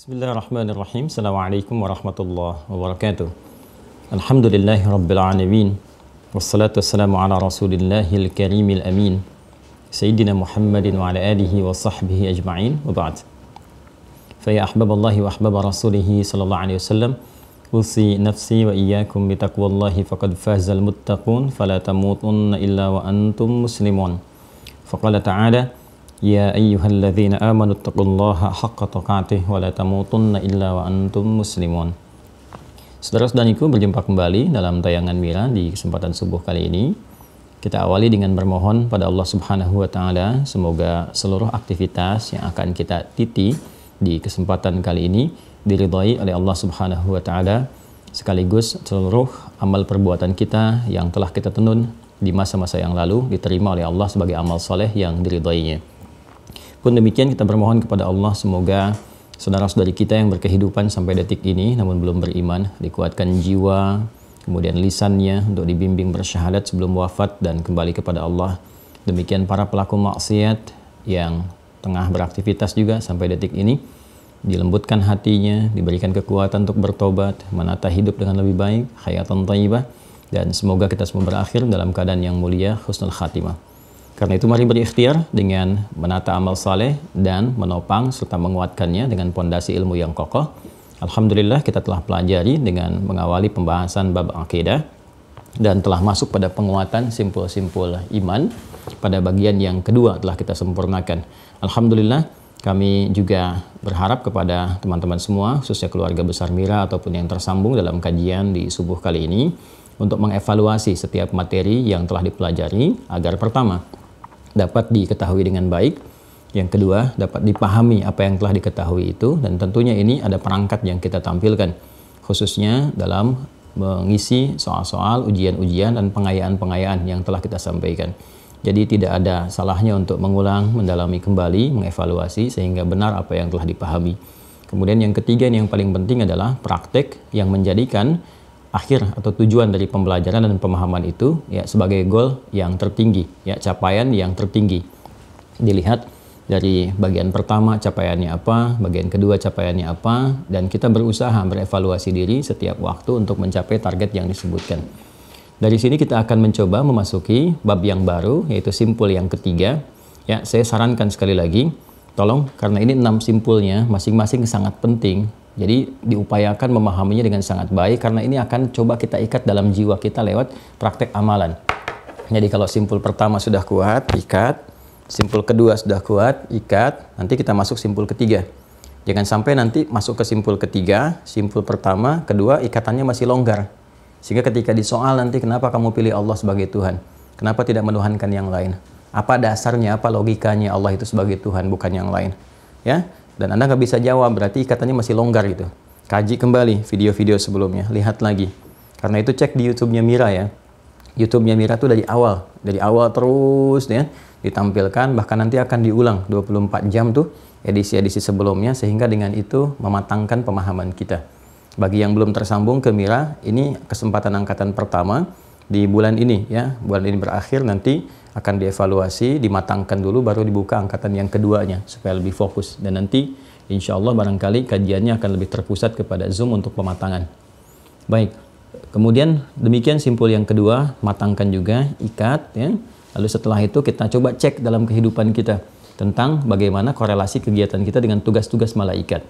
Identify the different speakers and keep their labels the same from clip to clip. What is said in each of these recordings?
Speaker 1: Bismillahirrahmanirrahim. Assalamualaikum warahmatullahi wabarakatuh. Alhamdulillahi rabbil alamin. Wassalatu wassalamu ala rasulillahil karimil amin. Sayyidina Muhammadin wa ala alihi wa sahbihi ajma'in. Wa ba'd. Faya ahbaballahi wa ahbaba rasulihi sallallahu alaihi wasallam. Usi nafsi wa iyyakum bitaqwallahi faqad fazal muttaqun. Fala tamutunna illa wa antum muslimun. Faqala ta'ala, ya ayyuhalladzina amanu taqullaha haqqa tuqatih wa la tamutunna illa wa antum muslimun. Saudara-saudariku, berjumpa kembali dalam tayangan Mira di kesempatan subuh kali ini. Kita awali dengan bermohon pada Allah Subhanahu wa taala semoga seluruh aktivitas yang akan kita titi di kesempatan kali ini diridhai oleh Allah Subhanahu wa taala, sekaligus seluruh amal perbuatan kita yang telah kita tenun di masa-masa yang lalu diterima oleh Allah sebagai amal soleh yang diridhainya. Pun demikian kita bermohon kepada Allah semoga saudara-saudari kita yang berkehidupan sampai detik ini namun belum beriman dikuatkan jiwa, kemudian lisannya untuk dibimbing bersyahadat sebelum wafat dan kembali kepada Allah. Demikian para pelaku maksiat yang tengah beraktivitas juga sampai detik ini dilembutkan hatinya, diberikan kekuatan untuk bertobat, menata hidup dengan lebih baik, hayatan thayyibah, dan semoga kita semua berakhir dalam keadaan yang mulia, husnul khatimah. Karena itu mari berikhtiar dengan menata amal saleh dan menopang serta menguatkannya dengan pondasi ilmu yang kokoh. Alhamdulillah kita telah pelajari dengan mengawali pembahasan bab akidah dan telah masuk pada penguatan simpul-simpul iman. Pada bagian yang kedua telah kita sempurnakan. Alhamdulillah kami juga berharap kepada teman-teman semua, khususnya keluarga besar Mira ataupun yang tersambung dalam kajian di subuh kali ini, untuk mengevaluasi setiap materi yang telah dipelajari agar pertama, dapat diketahui dengan baik, yang kedua dapat dipahami apa yang telah diketahui itu, dan tentunya ini ada perangkat yang kita tampilkan khususnya dalam mengisi soal-soal, ujian-ujian dan pengayaan-pengayaan yang telah kita sampaikan. Jadi tidak ada salahnya untuk mengulang, mendalami kembali, mengevaluasi sehingga benar apa yang telah dipahami. Kemudian yang ketiga yang paling penting adalah praktek yang menjadikan akhir atau tujuan dari pembelajaran dan pemahaman itu ya sebagai goal yang tertinggi, ya capaian yang tertinggi. Dilihat dari bagian pertama capaiannya apa, bagian kedua capaiannya apa, dan kita berusaha berevaluasi diri setiap waktu untuk mencapai target yang disebutkan. Dari sini kita akan mencoba memasuki bab yang baru, yaitu simpul yang ketiga. Ya, saya sarankan sekali lagi, tolong karena ini 6 simpulnya masing-masing sangat penting. Jadi diupayakan memahaminya dengan sangat baik karena ini akan coba kita ikat dalam jiwa kita lewat praktek amalan. Jadi kalau simpul pertama sudah kuat, ikat. Simpul kedua sudah kuat, ikat. Nanti kita masuk simpul ketiga. Jangan sampai nanti masuk ke simpul ketiga, simpul pertama, kedua ikatannya masih longgar. Sehingga ketika disoal nanti kenapa kamu pilih Allah sebagai Tuhan? Kenapa tidak menuhankan yang lain? Apa dasarnya, apa logikanya Allah itu sebagai Tuhan bukan yang lain? Ya. Dan Anda nggak bisa jawab, berarti ikatannya masih longgar gitu. Kaji kembali video-video sebelumnya, lihat lagi. Karena itu cek di YouTube-nya Mira ya. YouTube-nya Mira tuh dari awal terus ya ditampilkan, bahkan nanti akan diulang 24 jam tuh edisi-edisi sebelumnya, sehingga dengan itu mematangkan pemahaman kita. Bagi yang belum tersambung ke Mira, ini kesempatan angkatan pertama di bulan ini ya. Bulan ini berakhir nanti akan dievaluasi, dimatangkan dulu, baru dibuka angkatan yang keduanya supaya lebih fokus. Dan nanti insya Allah barangkali kajiannya akan lebih terpusat kepada Zoom untuk pematangan. Baik, kemudian demikian simpul yang kedua, matangkan juga, ikat ya. Lalu setelah itu kita coba cek dalam kehidupan kita tentang bagaimana korelasi kegiatan kita dengan tugas-tugas malaikat.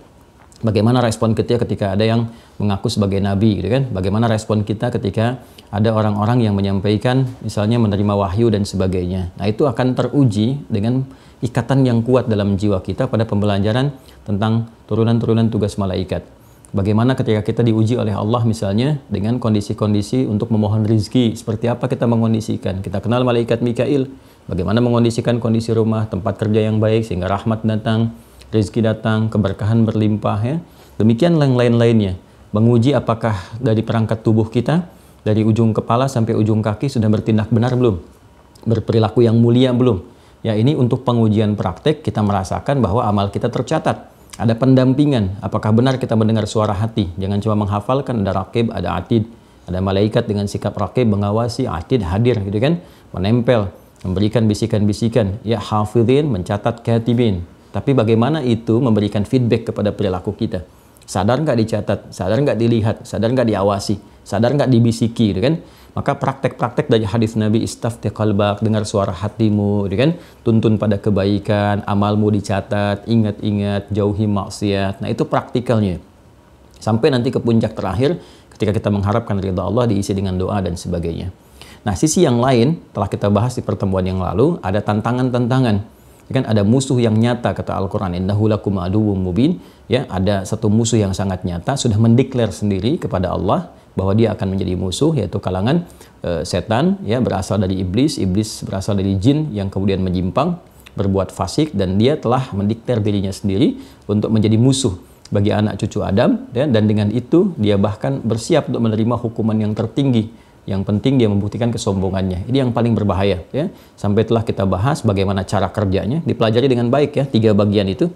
Speaker 1: Bagaimana respon kita ketika ada yang mengaku sebagai nabi gitu kan? Bagaimana respon kita ketika ada orang-orang yang menyampaikan misalnya menerima wahyu dan sebagainya. Nah, itu akan teruji dengan ikatan yang kuat dalam jiwa kita pada pembelajaran tentang turunan-turunan tugas malaikat. Bagaimana ketika kita diuji oleh Allah misalnya dengan kondisi-kondisi untuk memohon rizki, seperti apa kita mengondisikan. Kita kenal malaikat Mikail, bagaimana mengondisikan kondisi rumah, tempat kerja yang baik sehingga rahmat datang, rezeki datang, keberkahan berlimpah ya. Demikian yang lain-lainnya. Menguji apakah dari perangkat tubuh kita, dari ujung kepala sampai ujung kaki sudah bertindak benar belum? Berperilaku yang mulia belum? Ya, ini untuk pengujian praktek kita merasakan bahwa amal kita tercatat. Ada pendampingan, apakah benar kita mendengar suara hati? Jangan cuma menghafalkan, ada raqib, ada atid. Ada malaikat dengan sikap raqib mengawasi, atid hadir gitu kan, menempel, memberikan bisikan-bisikan. Ya hafidhin, mencatat katibin. Tapi bagaimana itu memberikan feedback kepada perilaku kita. Sadar nggak dicatat, sadar nggak dilihat, sadar nggak diawasi, sadar nggak dibisiki, gitu kan? Maka praktek-praktek dari hadis Nabi, istafti qalbak, dengar suara hatimu, gitu kan? Tuntun pada kebaikan, amalmu dicatat, ingat-ingat, jauhi maksiat. Nah, itu praktikalnya. Sampai nanti ke puncak terakhir, ketika kita mengharapkan ridha Allah diisi dengan doa dan sebagainya. Nah, sisi yang lain, telah kita bahas di pertemuan yang lalu, ada tantangan-tantangan. Kan ada musuh yang nyata, kata Al-Quran, innahu lakum aduwwum mubin. Ya, ada satu musuh yang sangat nyata, sudah mendeklar sendiri kepada Allah bahwa dia akan menjadi musuh, yaitu kalangan setan, ya, berasal dari iblis berasal dari jin yang kemudian menyimpang, berbuat fasik, dan dia telah mendeklar dirinya sendiri untuk menjadi musuh bagi anak cucu Adam, ya, dan dengan itu dia bahkan bersiap untuk menerima hukuman yang tertinggi. Yang penting dia membuktikan kesombongannya. Ini yang paling berbahaya, ya. Sampai telah kita bahas bagaimana cara kerjanya, dipelajari dengan baik, ya, 3 bagian itu.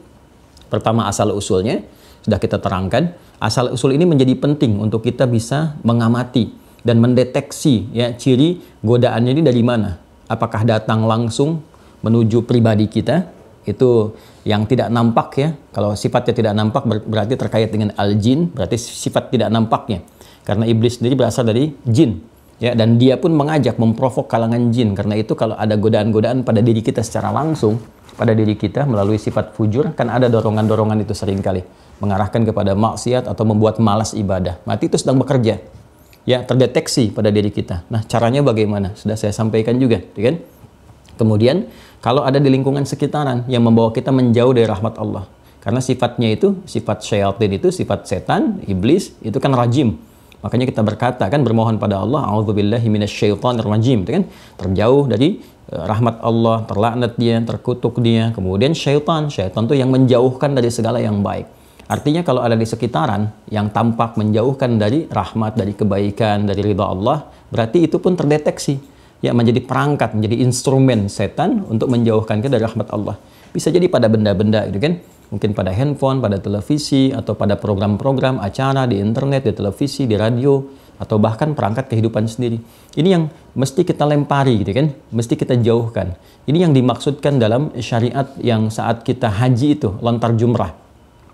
Speaker 1: Pertama, asal usulnya sudah kita terangkan. Asal usul ini menjadi penting untuk kita bisa mengamati dan mendeteksi, ya, ciri godaannya ini dari mana. Apakah datang langsung menuju pribadi kita, itu yang tidak nampak, ya. Kalau sifatnya tidak nampak berarti terkait dengan al-jin, berarti sifat tidak nampaknya. Karena iblis sendiri berasal dari jin. Ya, dan dia pun mengajak, memprovok kalangan jin. Karena itu kalau ada godaan-godaan pada diri kita secara langsung, pada diri kita melalui sifat fujur, kan ada dorongan-dorongan itu seringkali mengarahkan kepada maksiat atau membuat malas ibadah. Mati itu sedang bekerja. Ya, terdeteksi pada diri kita. Nah, caranya bagaimana? Sudah saya sampaikan juga, kan? Kemudian, kalau ada di lingkungan sekitaran yang membawa kita menjauh dari rahmat Allah. Karena sifatnya itu, sifat syaitan itu, sifat setan, iblis, itu kan rajim. Makanya kita berkata, kan, bermohon pada Allah, a'udzubillahi minasyaitonir rajim, itu kan, terjauh dari rahmat Allah, terlaknat dia, terkutuk dia. Kemudian syaitan itu yang menjauhkan dari segala yang baik. Artinya kalau ada di sekitaran yang tampak menjauhkan dari rahmat, dari kebaikan, dari ridha Allah, berarti itu pun terdeteksi, ya, menjadi perangkat, menjadi instrumen setan untuk menjauhkan kita dari rahmat Allah. Bisa jadi pada benda-benda, itu kan, mungkin pada handphone, pada televisi, atau pada program-program acara di internet, di televisi, di radio, atau bahkan perangkat kehidupan sendiri. Ini yang mesti kita lempari, gitu kan, mesti kita jauhkan. Ini yang dimaksudkan dalam syariat yang saat kita haji itu, lontar jumrah.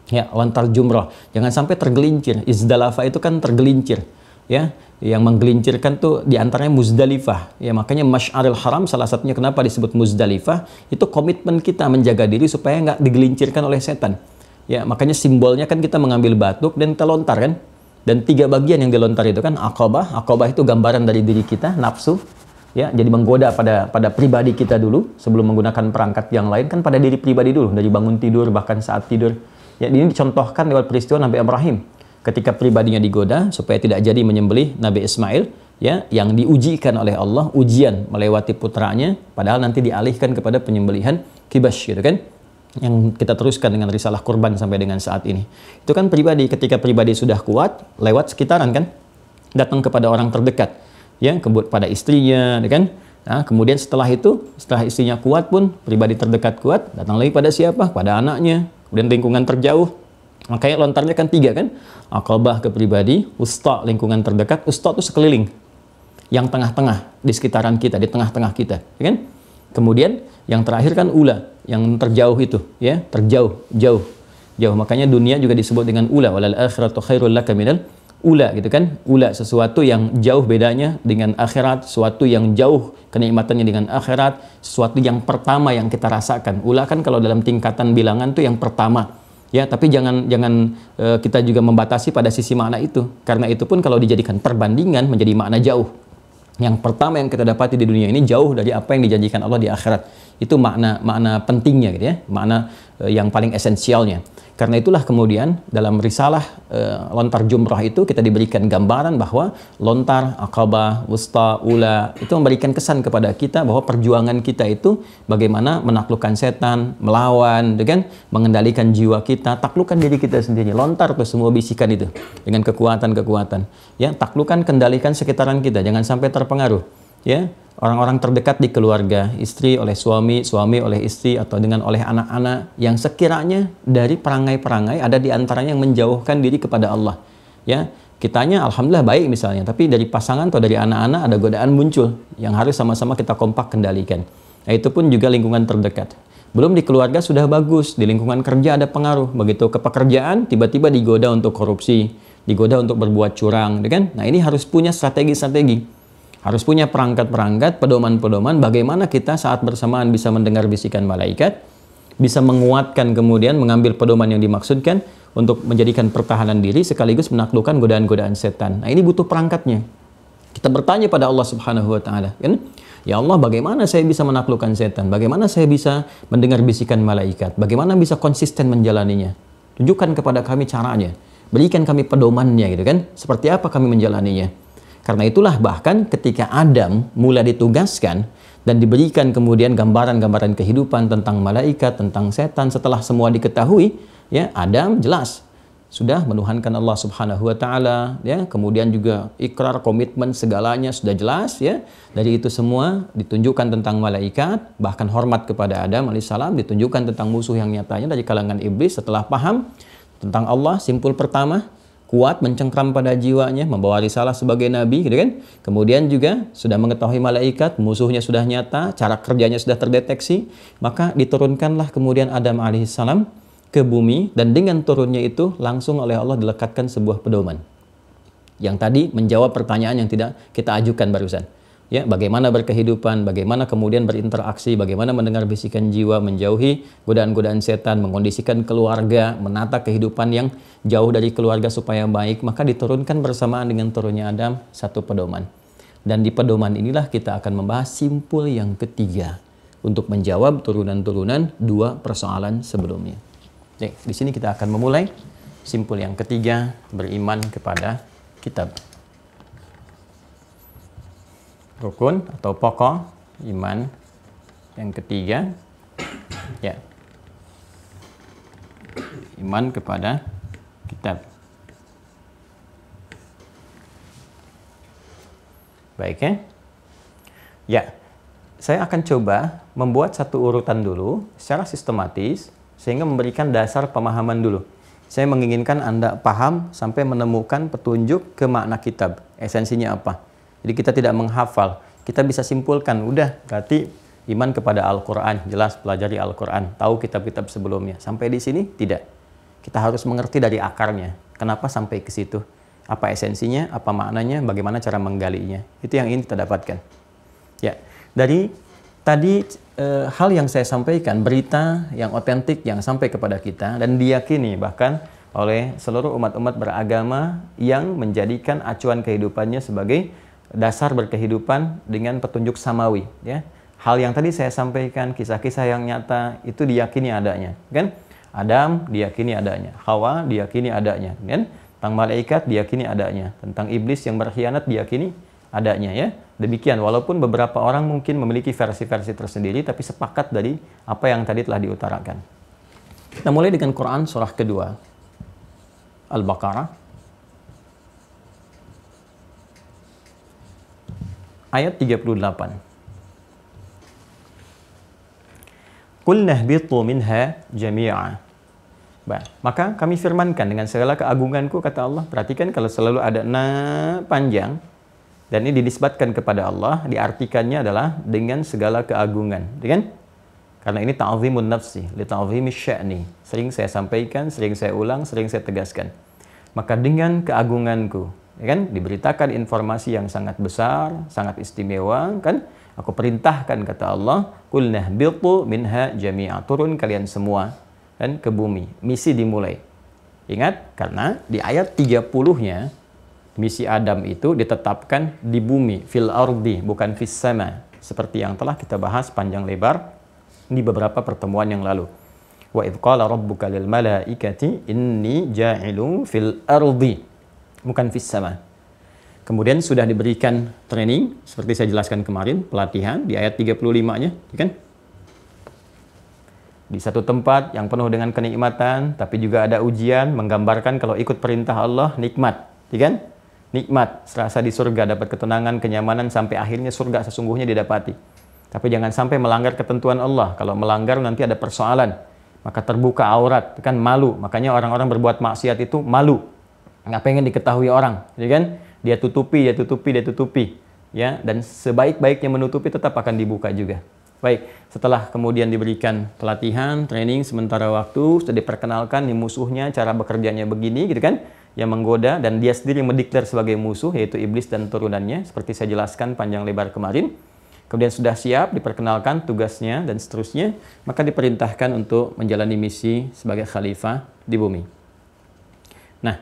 Speaker 1: Ya, lontar jumrah. Jangan sampai tergelincir. Izdalafa itu kan tergelincir. Ya, yang menggelincirkan tuh diantaranya Muzdalifah. Ya, makanya Masy'aril Haram salah satunya kenapa disebut Muzdalifah, itu komitmen kita menjaga diri supaya nggak digelincirkan oleh setan. Ya, makanya simbolnya kan kita mengambil batu dan kita lontar, kan. Dan 3 bagian yang dilontar itu kan Aqabah. Aqabah itu gambaran dari diri kita, nafsu. Ya, jadi menggoda pada pribadi kita dulu sebelum menggunakan perangkat yang lain, kan pada diri pribadi dulu, dari bangun tidur bahkan saat tidur. Ya, ini dicontohkan lewat peristiwa Nabi Ibrahim. Ketika pribadinya digoda supaya tidak jadi menyembelih Nabi Ismail, ya, yang diujikan oleh Allah, ujian melewati putranya, padahal nanti dialihkan kepada penyembelihan kibash, gitu kan, yang kita teruskan dengan risalah kurban sampai dengan saat ini. Itu kan pribadi, ketika pribadi sudah kuat, lewat sekitaran, kan, datang kepada orang terdekat, ya, kepada istrinya, kan. Nah, kemudian setelah itu, setelah istrinya kuat pun, pribadi terdekat kuat, datang lagi pada siapa? Pada anaknya, kemudian lingkungan terjauh. Makanya lontarnya kan 3, kan? Aqabah ke pribadi, usta lingkungan terdekat, usta itu sekeliling, yang tengah-tengah di sekitaran kita, di tengah-tengah kita, kan? Kemudian yang terakhir kan ula, yang terjauh itu, ya, terjauh, jauh. Makanya dunia juga disebut dengan ula, walal akhiratu khairul laka minal ula, gitu kan? Ula, sesuatu yang jauh bedanya dengan akhirat, sesuatu yang jauh kenikmatannya dengan akhirat, sesuatu yang pertama yang kita rasakan. Ula kan kalau dalam tingkatan bilangan tuh yang pertama. Ya, tapi jangan kita juga membatasi pada sisi makna itu. Karena itu pun kalau dijadikan perbandingan menjadi makna jauh. Yang pertama yang kita dapati di dunia ini jauh dari apa yang dijanjikan Allah di akhirat. Itu makna pentingnya, gitu ya. Makna yang paling esensialnya. Karena itulah kemudian dalam risalah lontar jumrah itu kita diberikan gambaran bahwa lontar, Aqabah, wusta, ula itu memberikan kesan kepada kita bahwa perjuangan kita itu bagaimana menaklukkan setan, melawan, dengan mengendalikan jiwa kita, taklukkan diri kita sendiri. Lontar tuh semua bisikan itu dengan kekuatan-kekuatan. Ya, taklukkan, kendalikan sekitaran kita, jangan sampai terpengaruh. Ya, orang-orang terdekat di keluarga, istri oleh suami, suami oleh istri, atau dengan oleh anak-anak yang sekiranya dari perangai-perangai ada di antaranya yang menjauhkan diri kepada Allah. Ya, kitanya alhamdulillah baik misalnya, tapi dari pasangan atau dari anak-anak ada godaan muncul yang harus sama-sama kita kompak kendalikan. Nah, itu pun juga lingkungan terdekat. Belum di keluarga sudah bagus, di lingkungan kerja ada pengaruh. Begitu ke pekerjaan, tiba-tiba digoda untuk korupsi, digoda untuk berbuat curang, kan? Nah, ini harus punya strategi-strategi. Harus punya perangkat-perangkat, pedoman-pedoman bagaimana kita saat bersamaan bisa mendengar bisikan malaikat, bisa menguatkan kemudian mengambil pedoman yang dimaksudkan untuk menjadikan pertahanan diri sekaligus menaklukkan godaan-godaan setan. Nah, ini butuh perangkatnya. Kita bertanya pada Allah Subhanahu wa taala, kan? Ya Allah, bagaimana saya bisa menaklukkan setan? Bagaimana saya bisa mendengar bisikan malaikat? Bagaimana bisa konsisten menjalaninya? Tunjukkan kepada kami caranya. Berikan kami pedomannya, gitu kan? Seperti apa kami menjalaninya? Karena itulah bahkan ketika Adam mulai ditugaskan dan diberikan kemudian gambaran-gambaran kehidupan tentang malaikat, tentang setan, setelah semua diketahui, ya Adam jelas sudah menuhankan Allah Subhanahu wa taala, ya, kemudian juga ikrar, komitmen segalanya sudah jelas, ya. Dari itu semua ditunjukkan tentang malaikat, bahkan hormat kepada Adam alaihissalam, ditunjukkan tentang musuh yang nyatanya dari kalangan iblis. Setelah paham tentang Allah, simpul pertama, kuat mencengkram pada jiwanya, membawa risalah sebagai nabi, gitu kan. Kemudian juga sudah mengetahui malaikat, musuhnya sudah nyata, cara kerjanya sudah terdeteksi, maka diturunkanlah kemudian Adam alaihissalam ke bumi, dan dengan turunnya itu langsung oleh Allah dilekatkan sebuah pedoman yang tadi menjawab pertanyaan yang tidak kita ajukan barusan, ya, bagaimana berkehidupan, bagaimana kemudian berinteraksi, bagaimana mendengar bisikan jiwa, menjauhi godaan-godaan setan, mengkondisikan keluarga, menata kehidupan yang jauh dari keluarga supaya baik. Maka diturunkan bersamaan dengan turunnya Adam satu pedoman, dan di pedoman inilah kita akan membahas simpul yang ketiga untuk menjawab turunan-turunan dua persoalan sebelumnya. Oke, di sini kita akan memulai simpul yang ketiga, beriman kepada kitab. Rukun atau pokok iman yang ketiga, ya, iman kepada kitab. Baik, ya. Ya, saya akan coba membuat satu urutan dulu secara sistematis, sehingga memberikan dasar pemahaman dulu. Saya menginginkan Anda paham sampai menemukan petunjuk ke makna kitab. Esensinya apa? Jadi kita tidak menghafal. Kita bisa simpulkan, udah, berarti iman kepada Al-Quran. Jelas pelajari Al-Quran. Tahu kitab-kitab sebelumnya. Sampai di sini, tidak. Kita harus mengerti dari akarnya. Kenapa sampai ke situ? Apa esensinya? Apa maknanya? Bagaimana cara menggalinya? Itu yang ingin kita dapatkan. Ya, dari tadi hal yang saya sampaikan, berita yang otentik yang sampai kepada kita dan diyakini bahkan oleh seluruh umat-umat beragama yang menjadikan acuan kehidupannya sebagai dasar berkehidupan dengan petunjuk samawi, ya. Hal yang tadi saya sampaikan, kisah-kisah yang nyata, itu diyakini adanya, kan? Adam diyakini adanya, Hawa diyakini adanya, kan? Tentang malaikat diyakini adanya, tentang iblis yang berkhianat diyakini adanya, ya. Demikian, walaupun beberapa orang mungkin memiliki versi-versi tersendiri, tapi sepakat dari apa yang tadi telah diutarakan. Kita mulai dengan Quran surah kedua, Al-Baqarah, ayat 38. Qul nahbitu minha jami'a. Maka kami firmankan dengan segala keagunganku, kata Allah. Perhatikan kalau selalu ada na panjang, dan ini dinisbatkan kepada Allah, diartikannya adalah dengan segala keagungan, kan? Karena ini ta'zimun nafsi, li ta'zimi sya'ni. Sering saya sampaikan, sering saya ulang, sering saya tegaskan. Maka dengan keagunganku, ya kan? Diberitakan informasi yang sangat besar, sangat istimewa, kan? Aku perintahkan, kata Allah, qul nahbitu minha jami'a. Turun kalian semua, kan, ke bumi. Misi dimulai. Ingat, karena di ayat 30-nya misi Adam itu ditetapkan di bumi, fil ardi, bukan fis sama, seperti yang telah kita bahas panjang lebar di beberapa pertemuan yang lalu. Wa idz qala rabbuka lil malaikati inni ja'ilun fil ardi, bukan fis sama. Kemudian sudah diberikan training seperti saya jelaskan kemarin, pelatihan di ayat 35-nya, kan? Di satu tempat yang penuh dengan kenikmatan, tapi juga ada ujian, menggambarkan kalau ikut perintah Allah nikmat, kan? Nikmat, serasa di surga, dapat ketenangan, kenyamanan, sampai akhirnya surga sesungguhnya didapati. Tapi jangan sampai melanggar ketentuan Allah. Kalau melanggar nanti ada persoalan, maka terbuka aurat, kan, malu. Makanya orang-orang berbuat maksiat itu malu, nggak pengen diketahui orang, ya kan? Dia tutupi, dia tutupi, dia tutupi, ya. Dan sebaik-baiknya menutupi tetap akan dibuka juga. Baik, setelah kemudian diberikan pelatihan, training sementara waktu, sudah diperkenalkan nih musuhnya, cara bekerjanya begini gitu kan, yang menggoda dan dia sendiri mendeklar sebagai musuh, yaitu iblis dan turunannya, seperti saya jelaskan panjang lebar kemarin. Kemudian sudah siap, diperkenalkan tugasnya dan seterusnya, maka diperintahkan untuk menjalani misi sebagai khalifah di bumi. Nah,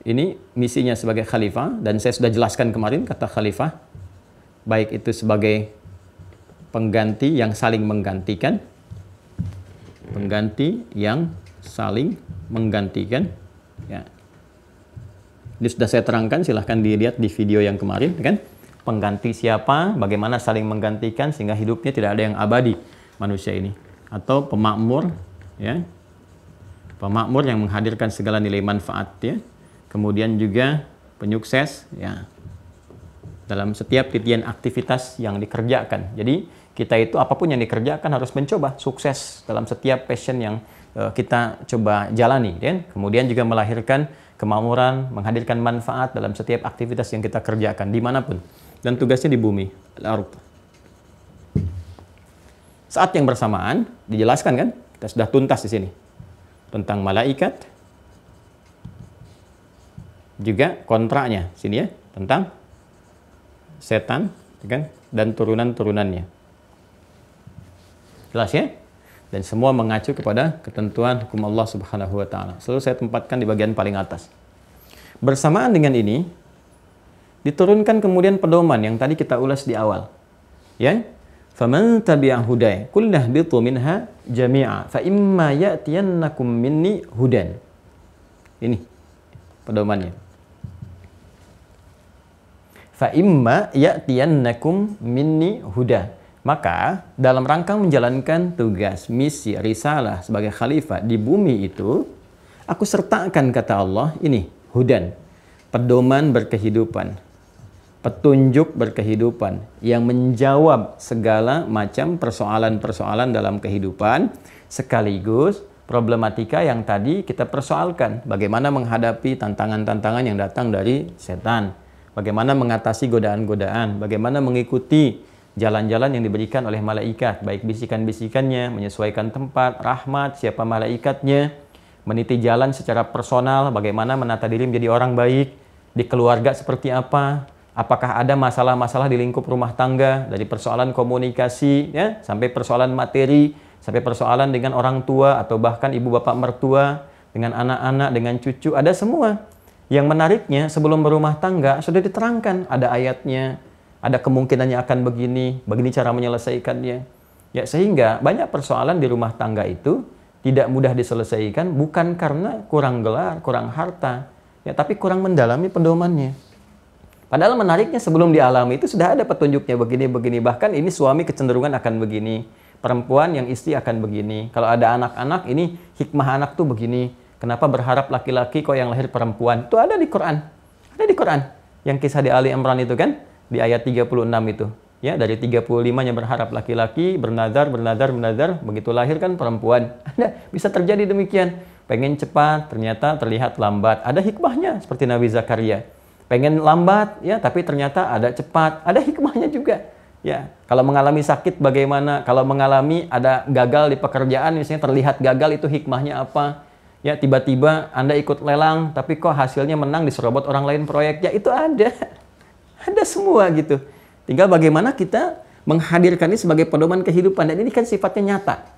Speaker 1: ini misinya sebagai khalifah, dan saya sudah jelaskan kemarin kata khalifah, baik itu sebagai pengganti yang saling menggantikan, pengganti yang saling menggantikan. Ya. Ini sudah saya terangkan, silahkan dilihat di video yang kemarin, kan? Pengganti siapa, bagaimana saling menggantikan sehingga hidupnya tidak ada yang abadi manusia ini. Atau pemakmur, ya, pemakmur yang menghadirkan segala nilai manfaat, ya. Kemudian juga penyukses, ya, dalam setiap titian aktivitas yang dikerjakan. Jadi kita itu apapun yang dikerjakan harus mencoba sukses dalam setiap passion yang kita coba jalani, ya. Kemudian juga melahirkan kemakmuran, menghadirkan manfaat dalam setiap aktivitas yang kita kerjakan dimanapun. Dan tugasnya di bumi, al-ardh. Saat yang bersamaan dijelaskan kan, kita sudah tuntas di sini tentang malaikat, juga kontraknya sini ya, tentang setan, kan, dan turunan-turunannya. Jelas ya? Dan semua mengacu kepada ketentuan hukum Allah Subhanahu wa taala. Selalu saya tempatkan di bagian paling atas. Bersamaan dengan ini diturunkan kemudian pedoman yang tadi kita ulas di awal. Ya? Faman tabi'a hudaya qul nahbitu minha jami'a fa imma ya'tiyannakum minni hudan. Ini pedomannya. Fa imma ya'tiyannakum minni huda. Maka dalam rangka menjalankan tugas, misi, risalah sebagai khalifah di bumi itu, aku sertakan kata Allah ini, hudan, pedoman berkehidupan, petunjuk berkehidupan yang menjawab segala macam persoalan-persoalan dalam kehidupan, sekaligus problematika yang tadi kita persoalkan, bagaimana menghadapi tantangan-tantangan yang datang dari setan, bagaimana mengatasi godaan-godaan, bagaimana mengikuti jalan-jalan yang diberikan oleh malaikat, baik bisikan-bisikannya, menyesuaikan tempat, rahmat, siapa malaikatnya, meniti jalan secara personal, bagaimana menata diri menjadi orang baik, di keluarga seperti apa, apakah ada masalah-masalah di lingkup rumah tangga, dari persoalan komunikasi, ya, sampai persoalan materi, sampai persoalan dengan orang tua, atau bahkan ibu bapak mertua, dengan anak-anak, dengan cucu, ada semua. Yang menariknya, sebelum berumah tangga, sudah diterangkan, ada ayatnya, ada kemungkinannya akan begini cara menyelesaikannya. Ya, sehingga banyak persoalan di rumah tangga itu tidak mudah diselesaikan bukan karena kurang gelar, kurang harta, ya, tapi kurang mendalami pedomannya. Padahal menariknya sebelum dialami itu sudah ada petunjuknya begini. Bahkan ini suami kecenderungan akan begini, perempuan yang istri akan begini. Kalau ada anak-anak, ini hikmah anak tuh begini. Kenapa berharap laki-laki kok yang lahir perempuan? Itu ada di Quran. Ada di Quran. Yang kisah di Ali Imran itu kan, di ayat 36 itu. Ya, dari 35-nya berharap laki-laki, bernazar, begitu lahir kan perempuan. Ada, bisa terjadi demikian. Pengen cepat, ternyata terlihat lambat. Ada hikmahnya, seperti Nabi Zakaria. Pengen lambat, ya, tapi ternyata ada cepat. Ada hikmahnya juga. Ya, kalau mengalami sakit bagaimana? Kalau mengalami ada gagal di pekerjaan, misalnya terlihat gagal, itu hikmahnya apa? Ya, tiba-tiba Anda ikut lelang, tapi kok hasilnya menang, diserobot orang lain proyeknya, itu ada. Ada semua gitu. Tinggal bagaimana kita menghadirkan ini sebagai pedoman kehidupan. Dan ini kan sifatnya nyata.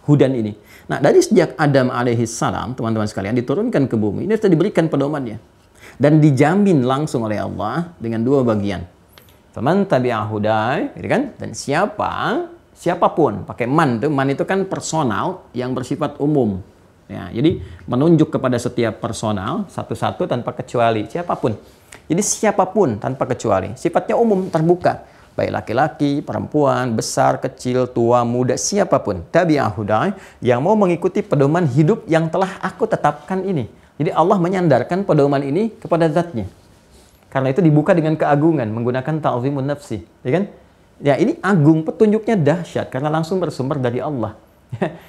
Speaker 1: Hudan ini. Nah, dari sejak Adam alaihissalam, teman-teman sekalian, diturunkan ke bumi. Ini sudah diberikan pedomannya. Dan dijamin langsung oleh Allah dengan dua bagian. Faman tabi'a hudaya, gitu kan? Dan siapapun, pakai man itu kan personal yang bersifat umum. Ya, jadi menunjuk kepada setiap personal, satu-satu tanpa kecuali, siapapun. Jadi siapapun tanpa kecuali, sifatnya umum, terbuka. Baik laki-laki, perempuan, besar, kecil, tua, muda, siapapun. Tabi'a hudaya, yang mau mengikuti pedoman hidup yang telah aku tetapkan ini. Jadi Allah menyandarkan pedoman ini kepada zatnya. Karena itu dibuka dengan keagungan, menggunakan ta'zimun nafsi. Ya kan? Ya, ini agung, petunjuknya dahsyat, karena langsung bersumber dari Allah.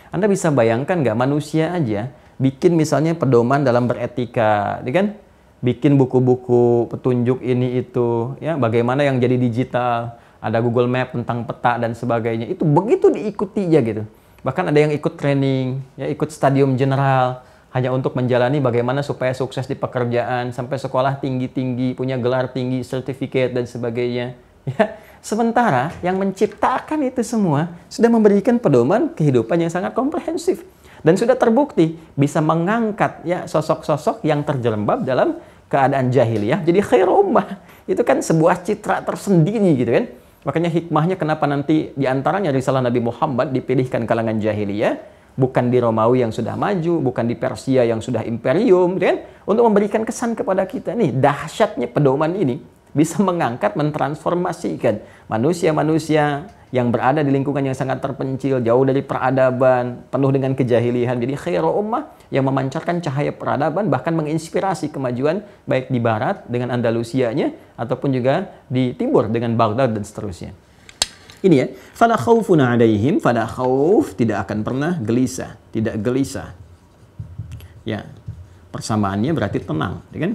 Speaker 1: Anda bisa bayangkan nggak, manusia aja bikin misalnya pedoman dalam beretika, ya kan? Bikin buku-buku petunjuk ini itu, ya, bagaimana yang jadi digital, ada Google Map tentang peta dan sebagainya. Itu begitu diikuti ya gitu. Bahkan ada yang ikut training, ya ikut stadium general hanya untuk menjalani bagaimana supaya sukses di pekerjaan, sampai sekolah tinggi-tinggi, punya gelar tinggi, sertifikat dan sebagainya. Ya, sementara yang menciptakan itu semua sudah memberikan pedoman kehidupan yang sangat komprehensif dan sudah terbukti bisa mengangkat ya sosok-sosok yang terjerembab dalam keadaan jahiliyah jadi khairu ummah. Itu kan sebuah citra tersendiri gitu kan. Makanya hikmahnya kenapa nanti diantaranya risalah Nabi Muhammad dipilihkan kalangan jahiliyah, bukan di Romawi yang sudah maju, bukan di Persia yang sudah imperium, gitu kan? Untuk memberikan kesan kepada kita nih, dahsyatnya pedoman ini bisa mengangkat, mentransformasikan manusia-manusia yang berada di lingkungan yang sangat terpencil, jauh dari peradaban, penuh dengan kejahilian. Jadi khairu ummah yang memancarkan cahaya peradaban, bahkan menginspirasi kemajuan baik di barat dengan Andalusianya ataupun juga di timur dengan Baghdad dan seterusnya. Ini ya, fala khaufun 'alaihim, fala khauf, tidak akan pernah gelisah, tidak gelisah. Ya. Persamaannya berarti tenang, ya kan?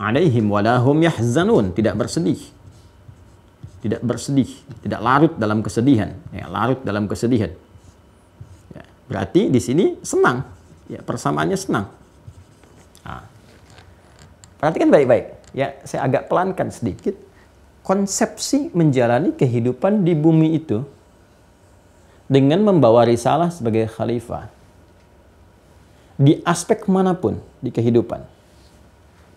Speaker 1: 'Alaihim wala hum yahzanun, tidak bersedih. Tidak bersedih, tidak larut dalam kesedihan, ya, larut dalam kesedihan. Ya, berarti di sini senang, ya, persamaannya senang. Nah, perhatikan baik-baik, ya, saya agak pelankan sedikit. Konsepsi menjalani kehidupan di bumi itu dengan membawa risalah sebagai khalifah di aspek manapun di kehidupan,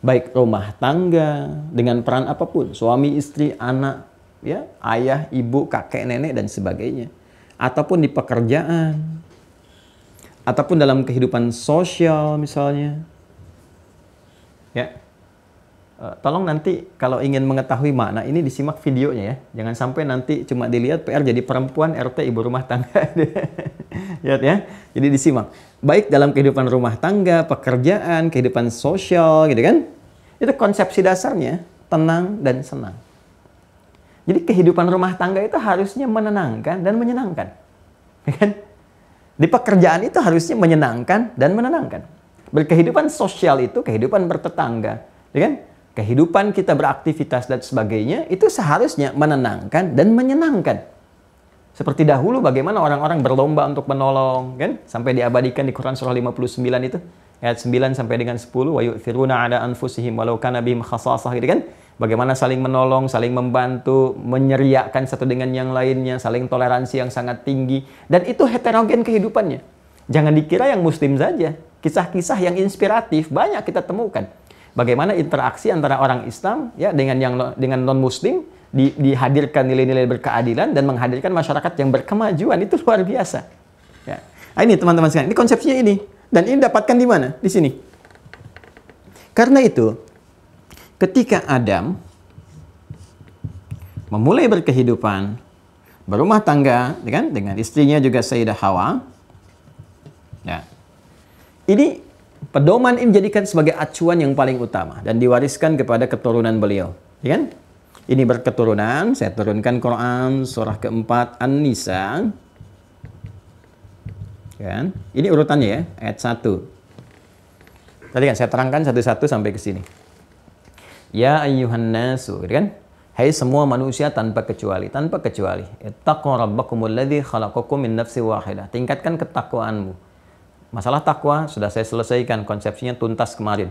Speaker 1: baik rumah tangga dengan peran apapun, suami, istri, anak, ya, ayah, ibu, kakek, nenek, dan sebagainya. Ataupun di pekerjaan. Ataupun dalam kehidupan sosial misalnya. Ya. Tolong nanti kalau ingin mengetahui makna ini disimak videonya ya. Jangan sampai nanti cuma dilihat PR jadi perempuan, RT, ibu rumah tangga. Lihat ya. Jadi disimak. Baik dalam kehidupan rumah tangga, pekerjaan, kehidupan sosial gitu kan. Itu konsepsi dasarnya tenang dan senang. Jadi kehidupan rumah tangga itu harusnya menenangkan dan menyenangkan. Ya kan? Di pekerjaan itu harusnya menyenangkan dan menenangkan. Berkehidupan sosial itu kehidupan bertetangga. Ya kan? Kehidupan kita beraktivitas dan sebagainya itu seharusnya menenangkan dan menyenangkan. Seperti dahulu bagaimana orang-orang berlomba untuk menolong, kan? Sampai diabadikan di Quran surah 59 itu. Ayat 9 sampai dengan 10. Wa yu'thiruna 'ala anfusihim walau kana bihim khassasah, gitu kan? Bagaimana saling menolong, saling membantu, menyeriakan satu dengan yang lainnya, saling toleransi yang sangat tinggi. Dan itu heterogen kehidupannya. Jangan dikira yang muslim saja. Kisah-kisah yang inspiratif banyak kita temukan. Bagaimana interaksi antara orang Islam ya dengan non-muslim dihadirkan nilai-nilai berkeadilan dan menghadirkan masyarakat yang berkemajuan, itu luar biasa. Ya. Nah, ini teman-teman sekalian, ini konsepsinya ini. Dan ini dapatkan di mana? Di sini. Karena itu, ketika Adam memulai berkehidupan, berumah tangga dengan istrinya juga Sayyidah Hawa, ya, ini pedoman ini dijadikan sebagai acuan yang paling utama dan diwariskan kepada keturunan beliau. Ya kan? Ini berketurunan, saya turunkan Quran surah keempat An-Nisa. Kan? Ini urutannya ya, ayat 1. Tadi kan saya terangkan satu-satu sampai ke sini. Ya ayyuhan nasu, kan? Hai semua manusia tanpa kecuali, ittaqu rabbakumul ladzi khalaqakum min nafsin wahidah. Tingkatkan ketakwaanmu. Masalah takwa sudah saya selesaikan, konsepsinya tuntas kemarin.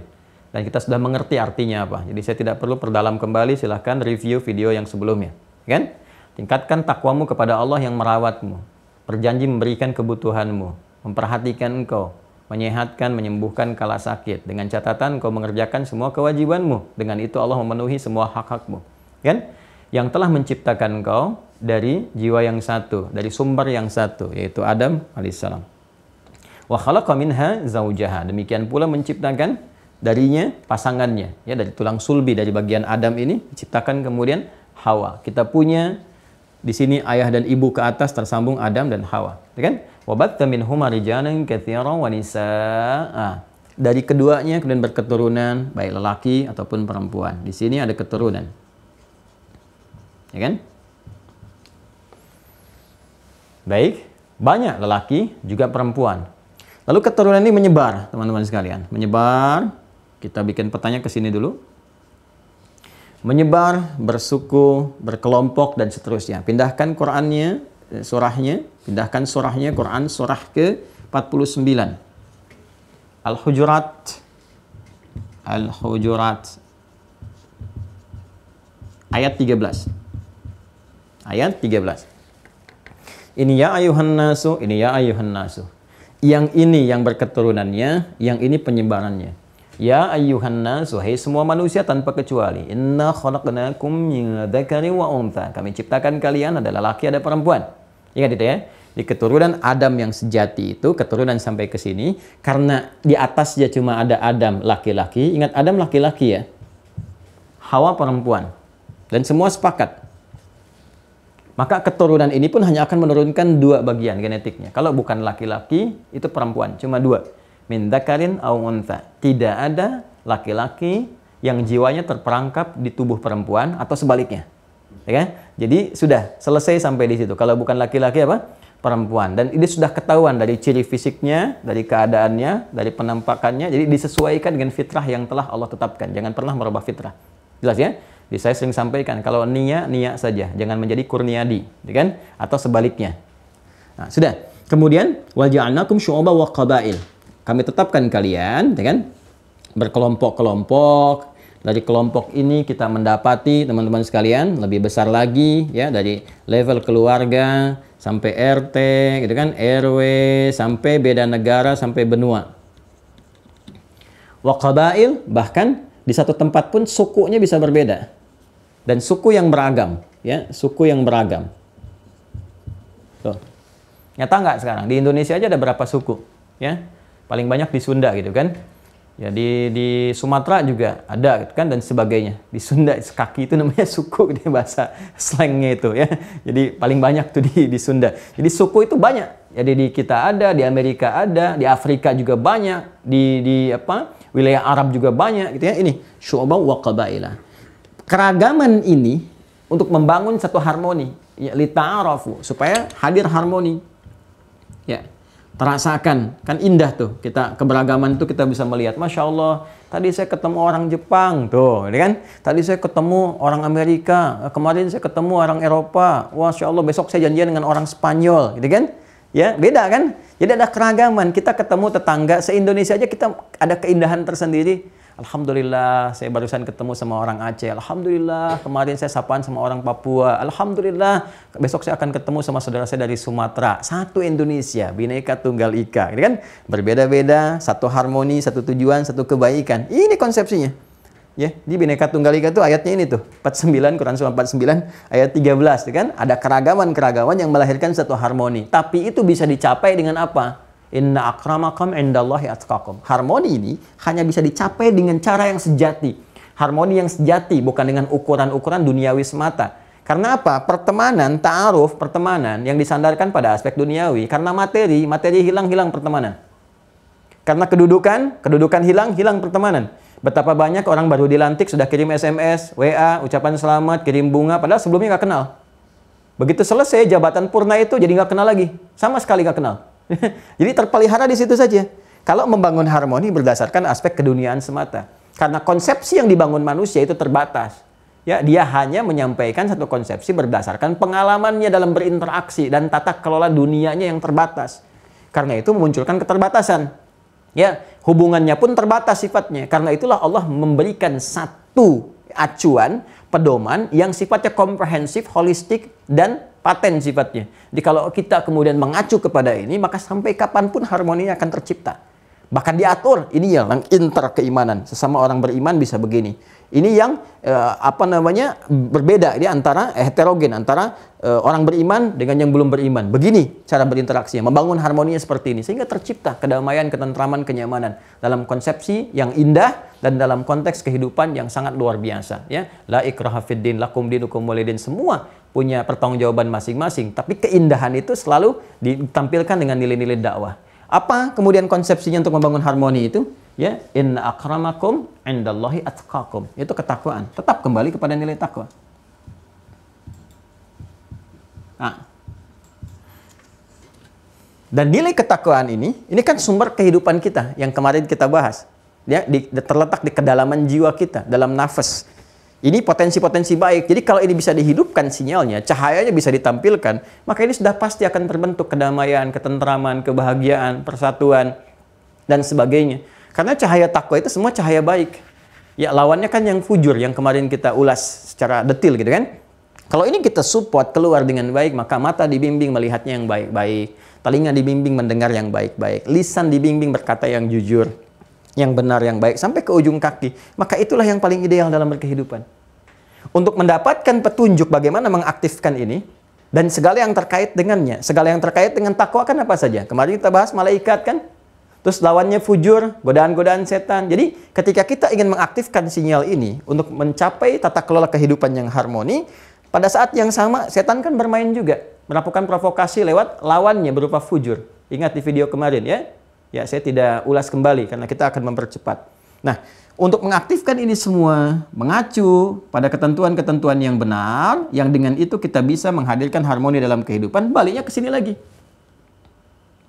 Speaker 1: Dan kita sudah mengerti artinya apa. Jadi saya tidak perlu perdalam kembali, silahkan review video yang sebelumnya. Kan? Tingkatkan takwamu kepada Allah yang merawatmu. Berjanji memberikan kebutuhanmu. Memperhatikan engkau. Menyehatkan, menyembuhkan kala sakit. Dengan catatan engkau mengerjakan semua kewajibanmu. Dengan itu Allah memenuhi semua hak-hakmu. Kan? Yang telah menciptakan engkau dari jiwa yang satu. Dari sumber yang satu. Yaitu Adam alaihissalam. Wa khalaqa minha zaujaha. Demikian pula menciptakan darinya pasangannya, ya, dari tulang sulbi dari bagian Adam ini diciptakan kemudian Hawa. Kita punya di sini ayah dan ibu ke atas tersambung Adam dan Hawa, ya kan? Wa batta minhuma rijalan katsiran wa nisaa. Dari keduanya kemudian berketurunan baik lelaki ataupun perempuan. Di sini ada keturunan. Ya kan? Baik, banyak lelaki juga perempuan. Lalu keturunan ini menyebar, teman-teman sekalian. Menyebar. Kita bikin petanya ke sini dulu. menyebar, bersuku, berkelompok, dan seterusnya. Pindahkan Qur'annya, surahnya, pindahkan surahnya, Quran surah ke-49. Al-Hujurat. Al-Hujurat. Ayat 13. Ayat 13. Ini ya ayuhan nasu, ini ya ayuhan nasu. Yang ini yang berketurunannya, yang ini penyebarannya. Ya ayyuhan nas, wahai semua manusia tanpa kecuali. Inna khalaqnakum min dzakarin wa untha. Kami ciptakan kalian adalah laki ada perempuan. Ingat itu ya. Di keturunan Adam yang sejati itu, keturunan sampai ke sini, karena di atasnya cuma ada Adam laki-laki. Ingat Adam laki-laki ya. Hawa perempuan. Dan semua sepakat. Maka keturunan ini pun hanya akan menurunkan 2 bagian genetiknya. Kalau bukan laki-laki, itu perempuan. Cuma 2. Min dzakarin aw untha. Tidak ada laki-laki yang jiwanya terperangkap di tubuh perempuan atau sebaliknya. Ya kan? Jadi sudah selesai sampai di situ. Kalau bukan laki-laki apa? Perempuan. Dan ini sudah ketahuan dari ciri fisiknya, dari keadaannya, dari penampakannya. Jadi disesuaikan dengan fitrah yang telah Allah tetapkan. Jangan pernah merubah fitrah. Jelas ya? Jadi saya sering sampaikan, kalau niya saja, jangan menjadi kurniadi, ya kan? Atau sebaliknya. Nah, sudah. Kemudian wa ja'alnakum syu'uban wa qabail. Kami tetapkan kalian, ya kan? Berkelompok-kelompok. Dari kelompok ini kita mendapati teman-teman sekalian lebih besar lagi ya, dari level keluarga sampai RT, gitu kan, RW, sampai beda negara, sampai benua. Wa qabail, bahkan di satu tempat pun sukunya bisa berbeda. Dan suku yang beragam, ya, suku yang beragam. Tuh. Nyata nggak sekarang? Di Indonesia aja ada berapa suku, ya? Paling banyak di Sunda gitu kan. Ya di Sumatera juga ada gitu kan, dan sebagainya. Di Sunda kaki itu namanya suku, di bahasa slangnya itu ya. Jadi paling banyak tuh di Sunda. Jadi suku itu banyak. Jadi di kita ada, di Amerika ada, di Afrika juga banyak, di wilayah Arab juga banyak gitu ya. Ini syu'uban wa qabaila. Keragaman ini untuk membangun satu harmoni, ya, lita'arafu, supaya hadir harmoni. Ya. Terasakan, kan indah tuh, kita keberagaman tuh kita bisa melihat, Masya Allah, tadi saya ketemu orang Jepang, tuh, kan? Tadi saya ketemu orang Amerika, kemarin saya ketemu orang Eropa, Masya Allah, besok saya janjian dengan orang Spanyol, gitu kan? Ya, beda kan? Jadi ada keragaman, kita ketemu tetangga, se-Indonesia aja kita ada keindahan tersendiri. Alhamdulillah, saya barusan ketemu sama orang Aceh. Alhamdulillah, kemarin saya sapaan sama orang Papua. Alhamdulillah, besok saya akan ketemu sama saudara saya dari Sumatera. Satu Indonesia, Bhinneka Tunggal Ika. Ini kan berbeda-beda, satu harmoni, satu tujuan, satu kebaikan. Ini konsepsinya. Ya, di Bhinneka Tunggal Ika itu ayatnya ini tuh, 49, Quran surah 49 ayat 13, kan? Ada keragaman-keragaman yang melahirkan satu harmoni. Tapi itu bisa dicapai dengan apa? Inna akramakum indallahi atqakum. Harmoni ini hanya bisa dicapai dengan cara yang sejati. Harmoni yang sejati, bukan dengan ukuran-ukuran duniawi semata. Karena apa? Pertemanan, ta'aruf, pertemanan yang disandarkan pada aspek duniawi. Karena materi hilang pertemanan. Karena kedudukan hilang pertemanan. Betapa banyak orang baru dilantik sudah kirim SMS, WA, ucapan selamat, kirim bunga, padahal sebelumnya nggak kenal. Begitu selesai jabatan purna itu jadi nggak kenal lagi. Sama sekali nggak kenal. Jadi terpelihara di situ saja. Kalau membangun harmoni berdasarkan aspek keduniaan semata. Karena konsepsi yang dibangun manusia itu terbatas. Ya, dia hanya menyampaikan satu konsepsi berdasarkan pengalamannya dalam berinteraksi dan tata kelola dunianya yang terbatas. Karena itu memunculkan keterbatasan. Ya, hubungannya pun terbatas sifatnya. Karena itulah Allah memberikan satu acuan, pedoman yang sifatnya komprehensif, holistik, dan paten sifatnya. Jadi kalau kita kemudian mengacu kepada ini, maka sampai kapanpun harmoni akan tercipta. Bahkan diatur, ini yang inter keimanan. Sesama orang beriman bisa begini. Ini yang berbeda, ini antara heterogen, antara orang beriman dengan yang belum beriman. Begini cara berinteraksinya, membangun harmoninya seperti ini sehingga tercipta kedamaian, ketentraman, kenyamanan dalam konsepsi yang indah dan dalam konteks kehidupan yang sangat luar biasa, ya. La ikraha fid din, lakum dinukum walidin, semua punya pertanggungjawaban masing-masing, tapi keindahan itu selalu ditampilkan dengan nilai-nilai dakwah. Apa kemudian konsepsinya untuk membangun harmoni itu? Ya, inna akramakum indallahi atqakum. Itu ketakwaan. Tetap kembali kepada nilai takwa. Nah. Dan nilai ketakwaan ini kan sumber kehidupan kita yang kemarin kita bahas. Ya, terletak di kedalaman jiwa kita, dalam nafas.
Speaker 2: Ini potensi-potensi baik. Jadi kalau ini bisa dihidupkan sinyalnya, cahayanya bisa ditampilkan, maka ini sudah pasti akan terbentuk kedamaian, ketentraman, kebahagiaan, persatuan, dan sebagainya. Karena cahaya takwa itu semua cahaya baik. Ya, lawannya kan yang fujur, yang kemarin kita ulas secara detil gitu kan. Kalau ini kita support keluar dengan baik, maka mata dibimbing melihatnya yang baik-baik, telinga dibimbing mendengar yang baik-baik, lisan dibimbing berkata yang jujur, yang benar, yang baik, sampai ke ujung kaki. Maka itulah yang paling ideal dalam berkehidupan. Untuk mendapatkan petunjuk bagaimana mengaktifkan ini, dan segala yang terkait dengannya. Segala yang terkait dengan takwa kan apa saja? Kemarin kita bahas malaikat kan? Terus lawannya fujur, godaan-godaan setan. Jadi ketika kita ingin mengaktifkan sinyal ini untuk mencapai tata kelola kehidupan yang harmoni, pada saat yang sama setan kan bermain juga. Melakukan provokasi lewat lawannya berupa fujur. Ingat di video kemarin ya? Ya, saya tidak ulas kembali karena kita akan mempercepat. Nah, untuk mengaktifkan ini semua, mengacu pada ketentuan-ketentuan yang benar, yang dengan itu kita bisa menghadirkan harmoni dalam kehidupan, baliknya ke sini lagi.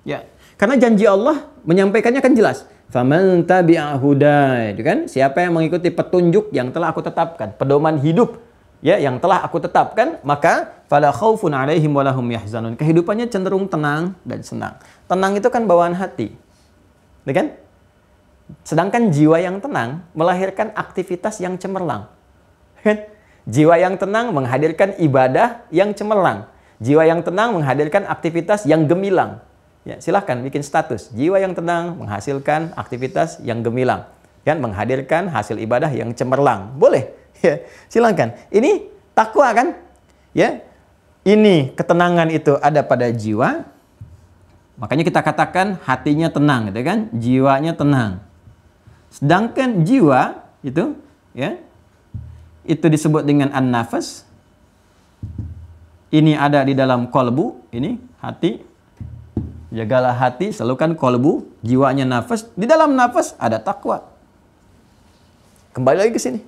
Speaker 2: Ya, karena janji Allah menyampaikannya kan jelas. Faman tabi'a hudaya, itu kan? Siapa yang mengikuti petunjuk yang telah aku tetapkan, pedoman hidup ya yang telah aku tetapkan, maka fala khaufun 'alaihim wa lahum yahzanun. Kehidupannya cenderung tenang dan senang. Tenang itu kan bawaan hati. Ya kan? Sedangkan jiwa yang tenang melahirkan aktivitas yang cemerlang. Kan? Jiwa yang tenang menghadirkan ibadah yang cemerlang. Jiwa yang tenang menghadirkan aktivitas yang gemilang. Ya, silahkan bikin status. Jiwa yang tenang menghasilkan aktivitas yang gemilang. Kan? Menghadirkan hasil ibadah yang cemerlang. Boleh. Ya, silahkan. Ini takwa kan? Ya. Ini ketenangan itu ada pada jiwa. Makanya kita katakan hatinya tenang, gitu kan? Jiwanya tenang. Sedangkan jiwa itu, ya, itu disebut dengan an-nafas. Ini ada di dalam kolbu, ini hati. Jagalah hati, selalu kan kolbu, jiwanya nafas. Di dalam nafas ada takwa. Kembali lagi ke sini.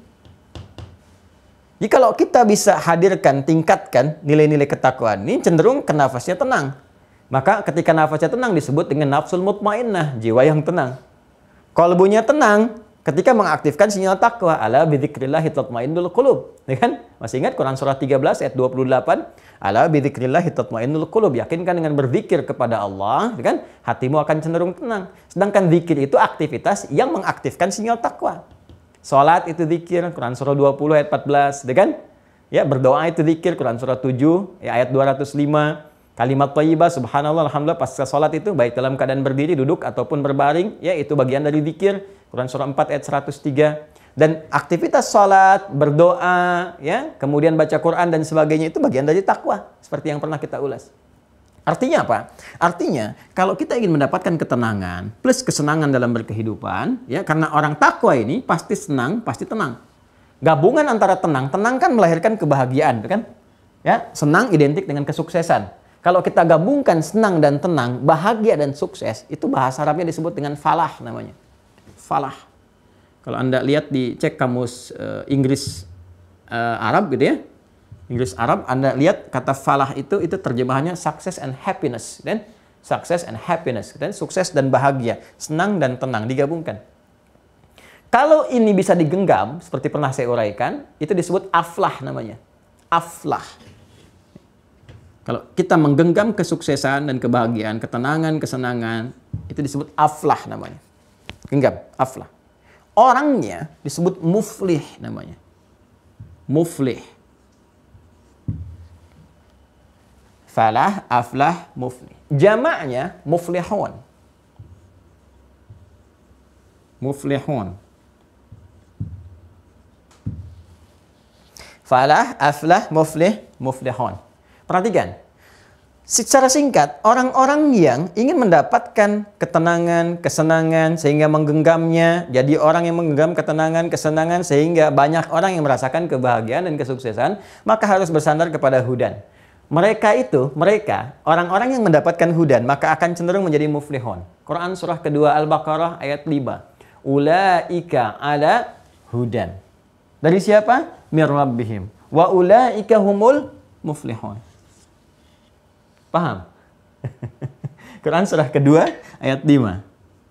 Speaker 2: Jadi kalau kita bisa hadirkan, tingkatkan nilai-nilai ketakwaan ini, cenderung ke nafasnya tenang. Maka ketika nafasnya tenang disebut dengan nafsul mutmainnah, jiwa yang tenang. Kolbunya tenang ketika mengaktifkan sinyal takwa. Ala bidzikrillahi tatmainnul qulub. Ya kan? Masih ingat Quran surah 13 ayat 28? Ala bidzikrillahi tatmainnul qulub. Yakinkan dengan berzikir kepada Allah, ya kan? Hatimu akan cenderung tenang. Sedangkan zikir itu aktivitas yang mengaktifkan sinyal takwa. Salat itu zikir, Quran surah 20 ayat 14, ya kan? Ya, berdoa itu zikir, Quran surah 7 ayat 205. Kalimat thayyibah, subhanallah, alhamdulillah, pasca salat itu baik dalam keadaan berdiri, duduk, ataupun berbaring, ya itu bagian dari zikir, Quran surah 4 ayat 103. Dan aktivitas salat, berdoa, ya, kemudian baca Quran dan sebagainya itu bagian dari takwa, seperti yang pernah kita ulas. Artinya apa? Artinya, kalau kita ingin mendapatkan ketenangan plus kesenangan dalam berkehidupan, ya, karena orang takwa ini pasti senang, pasti tenang. Gabungan antara tenang kan melahirkan kebahagiaan, kan? Ya, senang identik dengan kesuksesan. Kalau kita gabungkan senang dan tenang, bahagia dan sukses, itu bahasa Arabnya disebut dengan falah namanya. Falah. Kalau Anda lihat di cek kamus Inggris Arab gitu ya. Inggris Arab, Anda lihat kata falah itu terjemahannya success and happiness, dan success and happiness, dan sukses dan bahagia, senang dan tenang digabungkan. Kalau ini bisa digenggam, seperti pernah saya uraikan, itu disebut aflah namanya. Aflah. Kalau kita menggenggam kesuksesan dan kebahagiaan, ketenangan, kesenangan, itu disebut aflah namanya. Genggam, aflah. Orangnya disebut muflih namanya. Muflih. Falah, aflah, muflih. Jamaknya muflihun. Muflihun. Falah, aflah, muflih, muflihun. Perhatikan, secara singkat, orang-orang yang ingin mendapatkan ketenangan, kesenangan, sehingga menggenggamnya, jadi orang yang menggenggam ketenangan, kesenangan, sehingga banyak orang yang merasakan kebahagiaan dan kesuksesan, maka harus bersandar kepada hudan. Mereka, orang-orang yang mendapatkan hudan, maka akan cenderung menjadi muflihun. Quran surah kedua Al-Baqarah ayat 5. Ulaika ala hudan. Dari siapa? Mir rabbihim. Wa ulaika humul muflihun. Paham? Quran surah kedua ayat 5.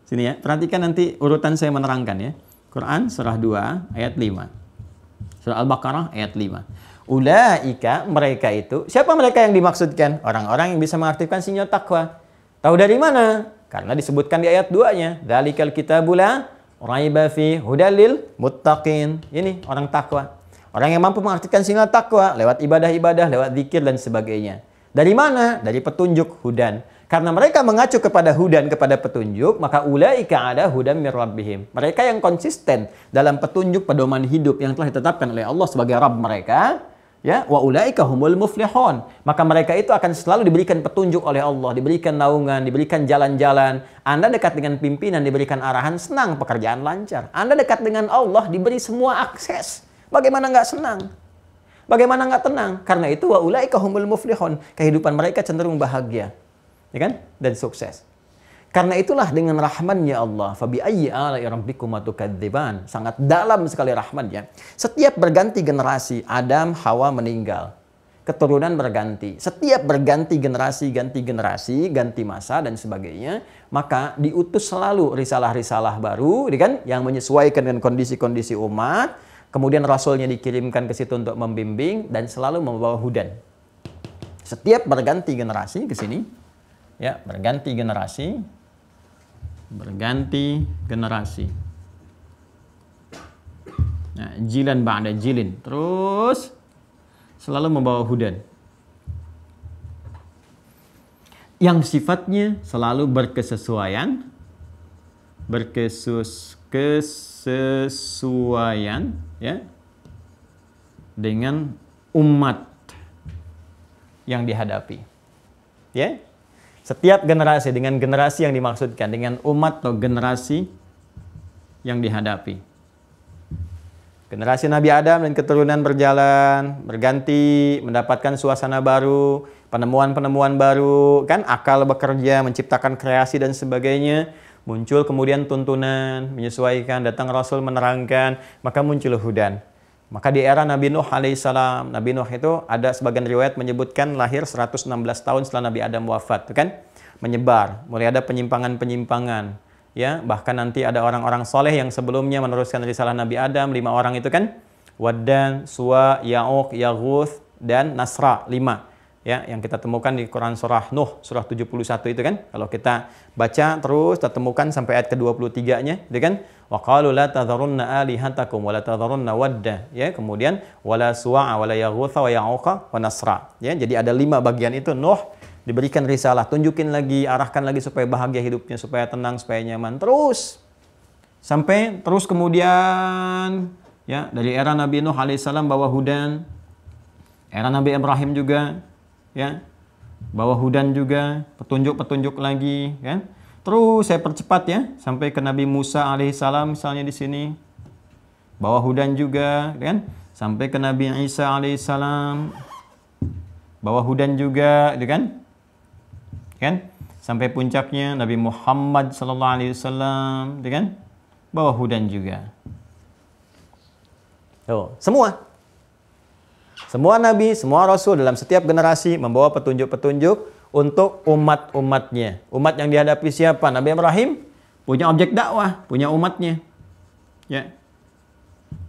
Speaker 2: Sini ya, perhatikan nanti urutan saya menerangkan ya. Quran surah 2 ayat 5. Surah Al-Baqarah ayat 5. Ulaika, mereka itu. Siapa mereka yang dimaksudkan? Orang-orang yang bisa mengartikan sinyal takwa. Tahu dari mana? Karena disebutkan di ayat 2-nya. Dzalikal kitabul la raiba fi hudal lil muttaqin. Ini orang takwa. Orang yang mampu mengartikan sinyal takwa lewat ibadah-ibadah, lewat zikir dan sebagainya. Dari mana? Dari petunjuk hudan. Karena mereka mengacu kepada hudan, kepada petunjuk, maka ulaika ada hudan mir rabbihim. Mereka yang konsisten dalam petunjuk pedoman hidup yang telah ditetapkan oleh Allah sebagai Rabb mereka, ya, wa ulaika humul muflihun. Maka mereka itu akan selalu diberikan petunjuk oleh Allah, diberikan naungan, diberikan jalan-jalan. Anda dekat dengan pimpinan, diberikan arahan, senang, pekerjaan lancar. Anda dekat dengan Allah, diberi semua akses. Bagaimana nggak senang? Bagaimana nggak tenang? Karena itu wa ulaika humul muflihun. Kehidupan mereka cenderung bahagia, ya kan? Dan sukses. Karena itulah dengan rahman-Nya Allah, fabi ayyi ala'i rabbikuma tukadziban. Sangat dalam sekali rahman-Nya. Setiap berganti generasi, Adam, Hawa meninggal. Keturunan berganti. Setiap berganti generasi, ganti masa dan sebagainya, maka diutus selalu risalah-risalah baru, kan? Yang menyesuaikan dengan kondisi-kondisi umat. Kemudian Rasulnya dikirimkan ke situ untuk membimbing dan selalu membawa hudan. Setiap berganti generasi ke sini, ya, berganti generasi. Nah, jilan ba'da jilin. Terus selalu membawa hudan. Yang sifatnya selalu berkesesuaian, ya, dengan umat yang dihadapi. Ya. Setiap generasi dengan generasi yang dimaksudkan, dengan umat atau generasi yang dihadapi. Generasi Nabi Adam dan keturunan berjalan, berganti, mendapatkan suasana baru, penemuan-penemuan baru, kan, akal bekerja, menciptakan kreasi dan sebagainya. Muncul kemudian tuntunan, menyesuaikan, datang Rasul menerangkan, maka muncul hudan. Maka di era Nabi Nuh alaihissalam, Nabi Nuh itu ada sebagian riwayat menyebutkan lahir 116 tahun setelah Nabi Adam wafat, kan? Menyebar, mulai ada penyimpangan-penyimpangan, ya, bahkan nanti ada orang-orang soleh yang sebelumnya meneruskan risalah Nabi Adam, 5 orang itu, kan? Waddan, Suwa, Ya'uq, Yaghuth, dan Nasra, 5. Ya, yang kita temukan di Quran surah Nuh, surah 71 itu, kan. Kalau kita baca terus, kita temukan sampai ayat ke-23-nya, itu, kan. Wa qalu la tadharunna alihatakum wa la tadharunna wadda, ya, kemudian wala suwa'a wala yaghutha wa ya'uqa wa nasra. Ya, jadi ada 5 bagian itu. Nuh diberikan risalah, tunjukin lagi, arahkan lagi supaya bahagia hidupnya, supaya tenang, supaya nyaman. Terus sampai terus kemudian, ya, dari era Nabi Nuh alaihissalam bawa hudan, era Nabi Ibrahim juga, ya, bawa hudan juga, petunjuk-petunjuk lagi, kan? Terus saya percepat, ya, sampai ke Nabi Musa alaihissalam misalnya di sini, bawa hudan juga, kan? Sampai ke Nabi Isa alaihissalam, bawa hudan juga, kan? Sampai puncaknya Nabi Muhammad sallallahu alaihi wasallam, kan? Bawa hudan juga. Oh, semua nabi, semua rasul dalam setiap generasi membawa petunjuk-petunjuk untuk umat-umatnya. Umat yang dihadapi siapa? Nabi Ibrahim punya objek dakwah, punya umatnya. Ya.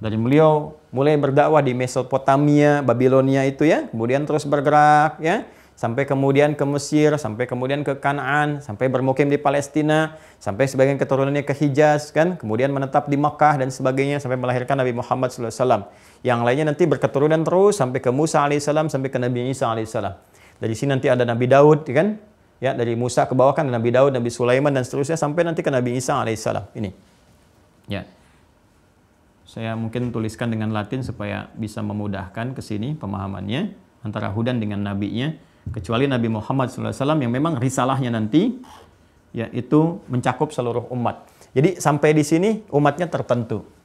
Speaker 2: Dari beliau mulai berdakwah di Mesopotamia, Babilonia itu, ya, kemudian terus bergerak, ya, sampai kemudian ke Mesir, sampai kemudian ke Kanaan, sampai bermukim di Palestina, sampai sebagian keturunannya ke Hijaz, kan, kemudian menetap di Makkah dan sebagainya sampai melahirkan Nabi Muhammad SAW. Yang lainnya nanti berketurunan terus sampai ke Musa alaihissalam, sampai ke Nabi Isa alaihissalam. Dari sini nanti ada Nabi Daud, kan, ya, dari Musa ke bawah kan Nabi Daud, Nabi Sulaiman dan seterusnya sampai nanti ke Nabi Isa alaihissalam. Ini, ya, saya mungkin tuliskan dengan Latin supaya bisa memudahkan ke sini pemahamannya antara hudan dengan nabinya. Kecuali Nabi Muhammad SAW yang memang risalahnya nanti, ya, itu mencakup seluruh umat. Jadi sampai di sini umatnya tertentu.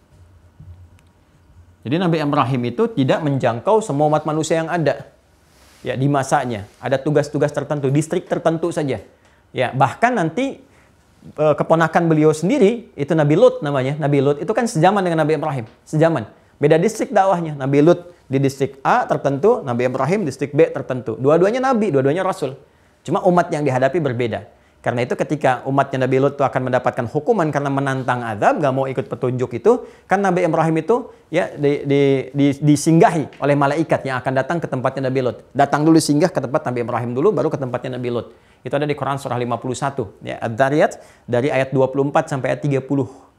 Speaker 2: Jadi Nabi Ibrahim itu tidak menjangkau semua umat manusia yang ada, ya, di masanya. Ada tugas-tugas tertentu, distrik tertentu saja. Ya, bahkan nanti keponakan beliau sendiri itu Nabi Lut namanya. Nabi Lut itu kan sejaman dengan Nabi Ibrahim, sejaman. Beda distrik dakwahnya. Nabi Lut di distrik A tertentu, Nabi Ibrahim di distrik B tertentu. Dua-duanya nabi, dua-duanya rasul. Cuma umat yang dihadapi berbeda. Karena itu ketika umatnya Nabi Lut itu akan mendapatkan hukuman karena menantang azab, gak mau ikut petunjuk itu, kan Nabi Ibrahim itu ya disinggahi oleh malaikat yang akan datang ke tempatnya Nabi Lut. Datang dulu singgah ke tempat Nabi Ibrahim dulu, baru ke tempatnya Nabi Lut. Itu ada di Quran surah 51, ya, Ad-Dzariyat dari ayat 24 sampai ayat 30.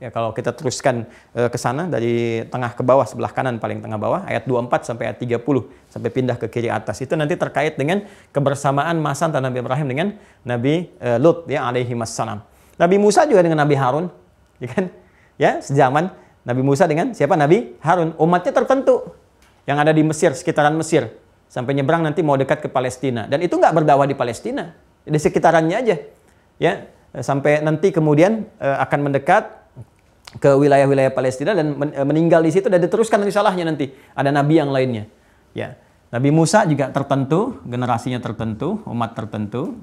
Speaker 2: Ya, kalau kita teruskan ke sana dari tengah ke bawah, sebelah kanan paling tengah bawah, ayat 24 sampai ayat 30 sampai pindah ke kiri atas. Itu nanti terkait dengan kebersamaan masa antara Nabi Ibrahim dengan Nabi Lut, ya, alaihi wassalam. Nabi Musa juga dengan Nabi Harun, ya kan? Ya, sejaman Nabi Musa dengan siapa? Nabi Harun. Umatnya tertentu yang ada di Mesir, sekitaran Mesir, sampai nyebrang nanti mau dekat ke Palestina. Dan itu nggak berdakwah di Palestina, di sekitarannya aja, ya, sampai nanti kemudian akan mendekat ke wilayah-wilayah Palestina dan meninggal di situ dan diteruskan risalahnya nanti. Ada nabi yang lainnya. Ya, Nabi Musa juga tertentu, generasinya tertentu, umat tertentu.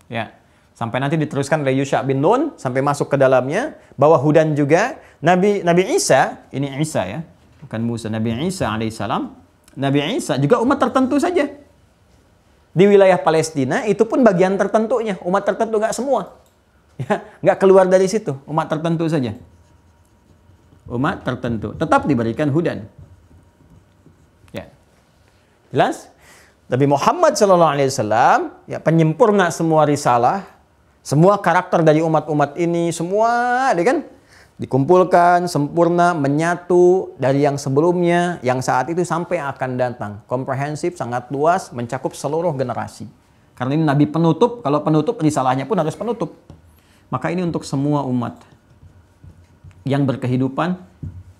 Speaker 2: Ya, sampai nanti diteruskan oleh Yusha bin Nun sampai masuk ke dalamnya. Bawa Hudan juga. Nabi Isa, ini Isa ya, bukan Musa. Nabi Isa alaihissalam. Nabi Isa juga umat tertentu saja. Di wilayah Palestina itu pun bagian tertentunya, umat tertentu, nggak semua. Ya, nggak keluar dari situ, umat tertentu saja. Umat tertentu tetap diberikan hudan. Ya, jelas. Nabi Muhammad SAW, ya, penyempurna semua risalah, semua karakter dari umat-umat ini, semua, ya kan, dikumpulkan sempurna, menyatu dari yang sebelumnya, yang saat itu sampai akan datang. Komprehensif, sangat luas, mencakup seluruh generasi. Karena ini Nabi penutup, kalau penutup risalahnya pun harus penutup. Maka ini untuk semua umat yang berkehidupan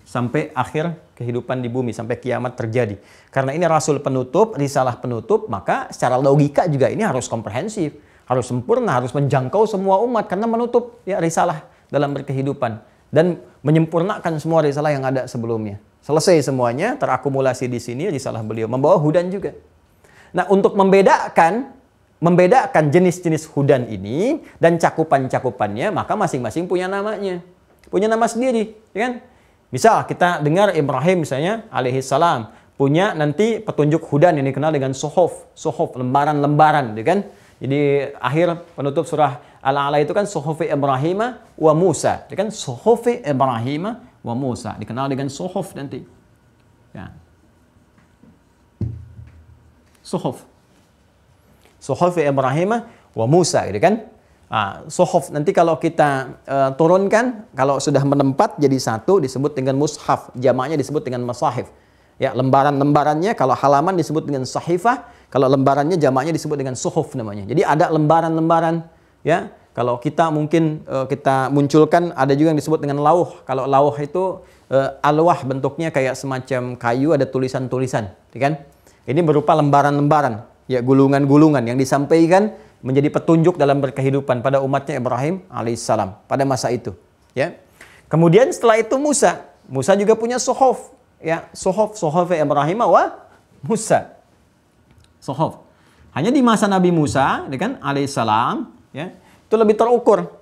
Speaker 2: sampai akhir kehidupan di bumi, sampai kiamat terjadi. Karena ini rasul penutup, risalah penutup, maka secara logika juga ini harus komprehensif, harus sempurna, harus menjangkau semua umat karena menutup, ya, risalah dalam berkehidupan dan menyempurnakan semua risalah yang ada sebelumnya. Selesai semuanya, terakumulasi di sini risalah beliau, membawa hudan juga. Nah, untuk membedakan jenis-jenis hudan ini dan cakupan-cakupannya, maka masing-masing punya namanya. Punya nama sendiri, ya kan? Misal kita dengar Ibrahim misalnya alaihi salam punya nanti petunjuk hudan yang dikenal dengan suhuf, lembaran-lembaran, ya kan? Jadi akhir penutup surah Al-A'la itu kan suhufi Ibrahim wa Musa, ya kan? Suhufi Ibrahim wa Musa dikenal dengan suhuf nanti. Ya. Suhuf Ibrahim wa Musa, gitu kan? Suhuf nanti kalau kita turunkan, kalau sudah menempat jadi satu disebut dengan mushaf, jamaknya disebut dengan masahif. Ya, lembaran-lembarannya kalau halaman disebut dengan sahifah, kalau lembarannya jamaknya disebut dengan suhuf namanya. Jadi ada lembaran-lembaran, ya. Kalau kita mungkin kita munculkan ada juga yang disebut dengan lauh. Kalau lauh itu alwah, bentuknya kayak semacam kayu, ada tulisan-tulisan, ya kan? Ini berupa lembaran-lembaran. Ya, gulungan-gulungan yang disampaikan menjadi petunjuk dalam berkehidupan pada umatnya Ibrahim alaihissalam pada masa itu. Ya. Kemudian setelah itu Musa juga punya suhuf. Ya, suhuf Ibrahim wa Musa. Suhuf. Hanya di masa Nabi Musa, ya kan, alaihissalam, ya, itu lebih terukur.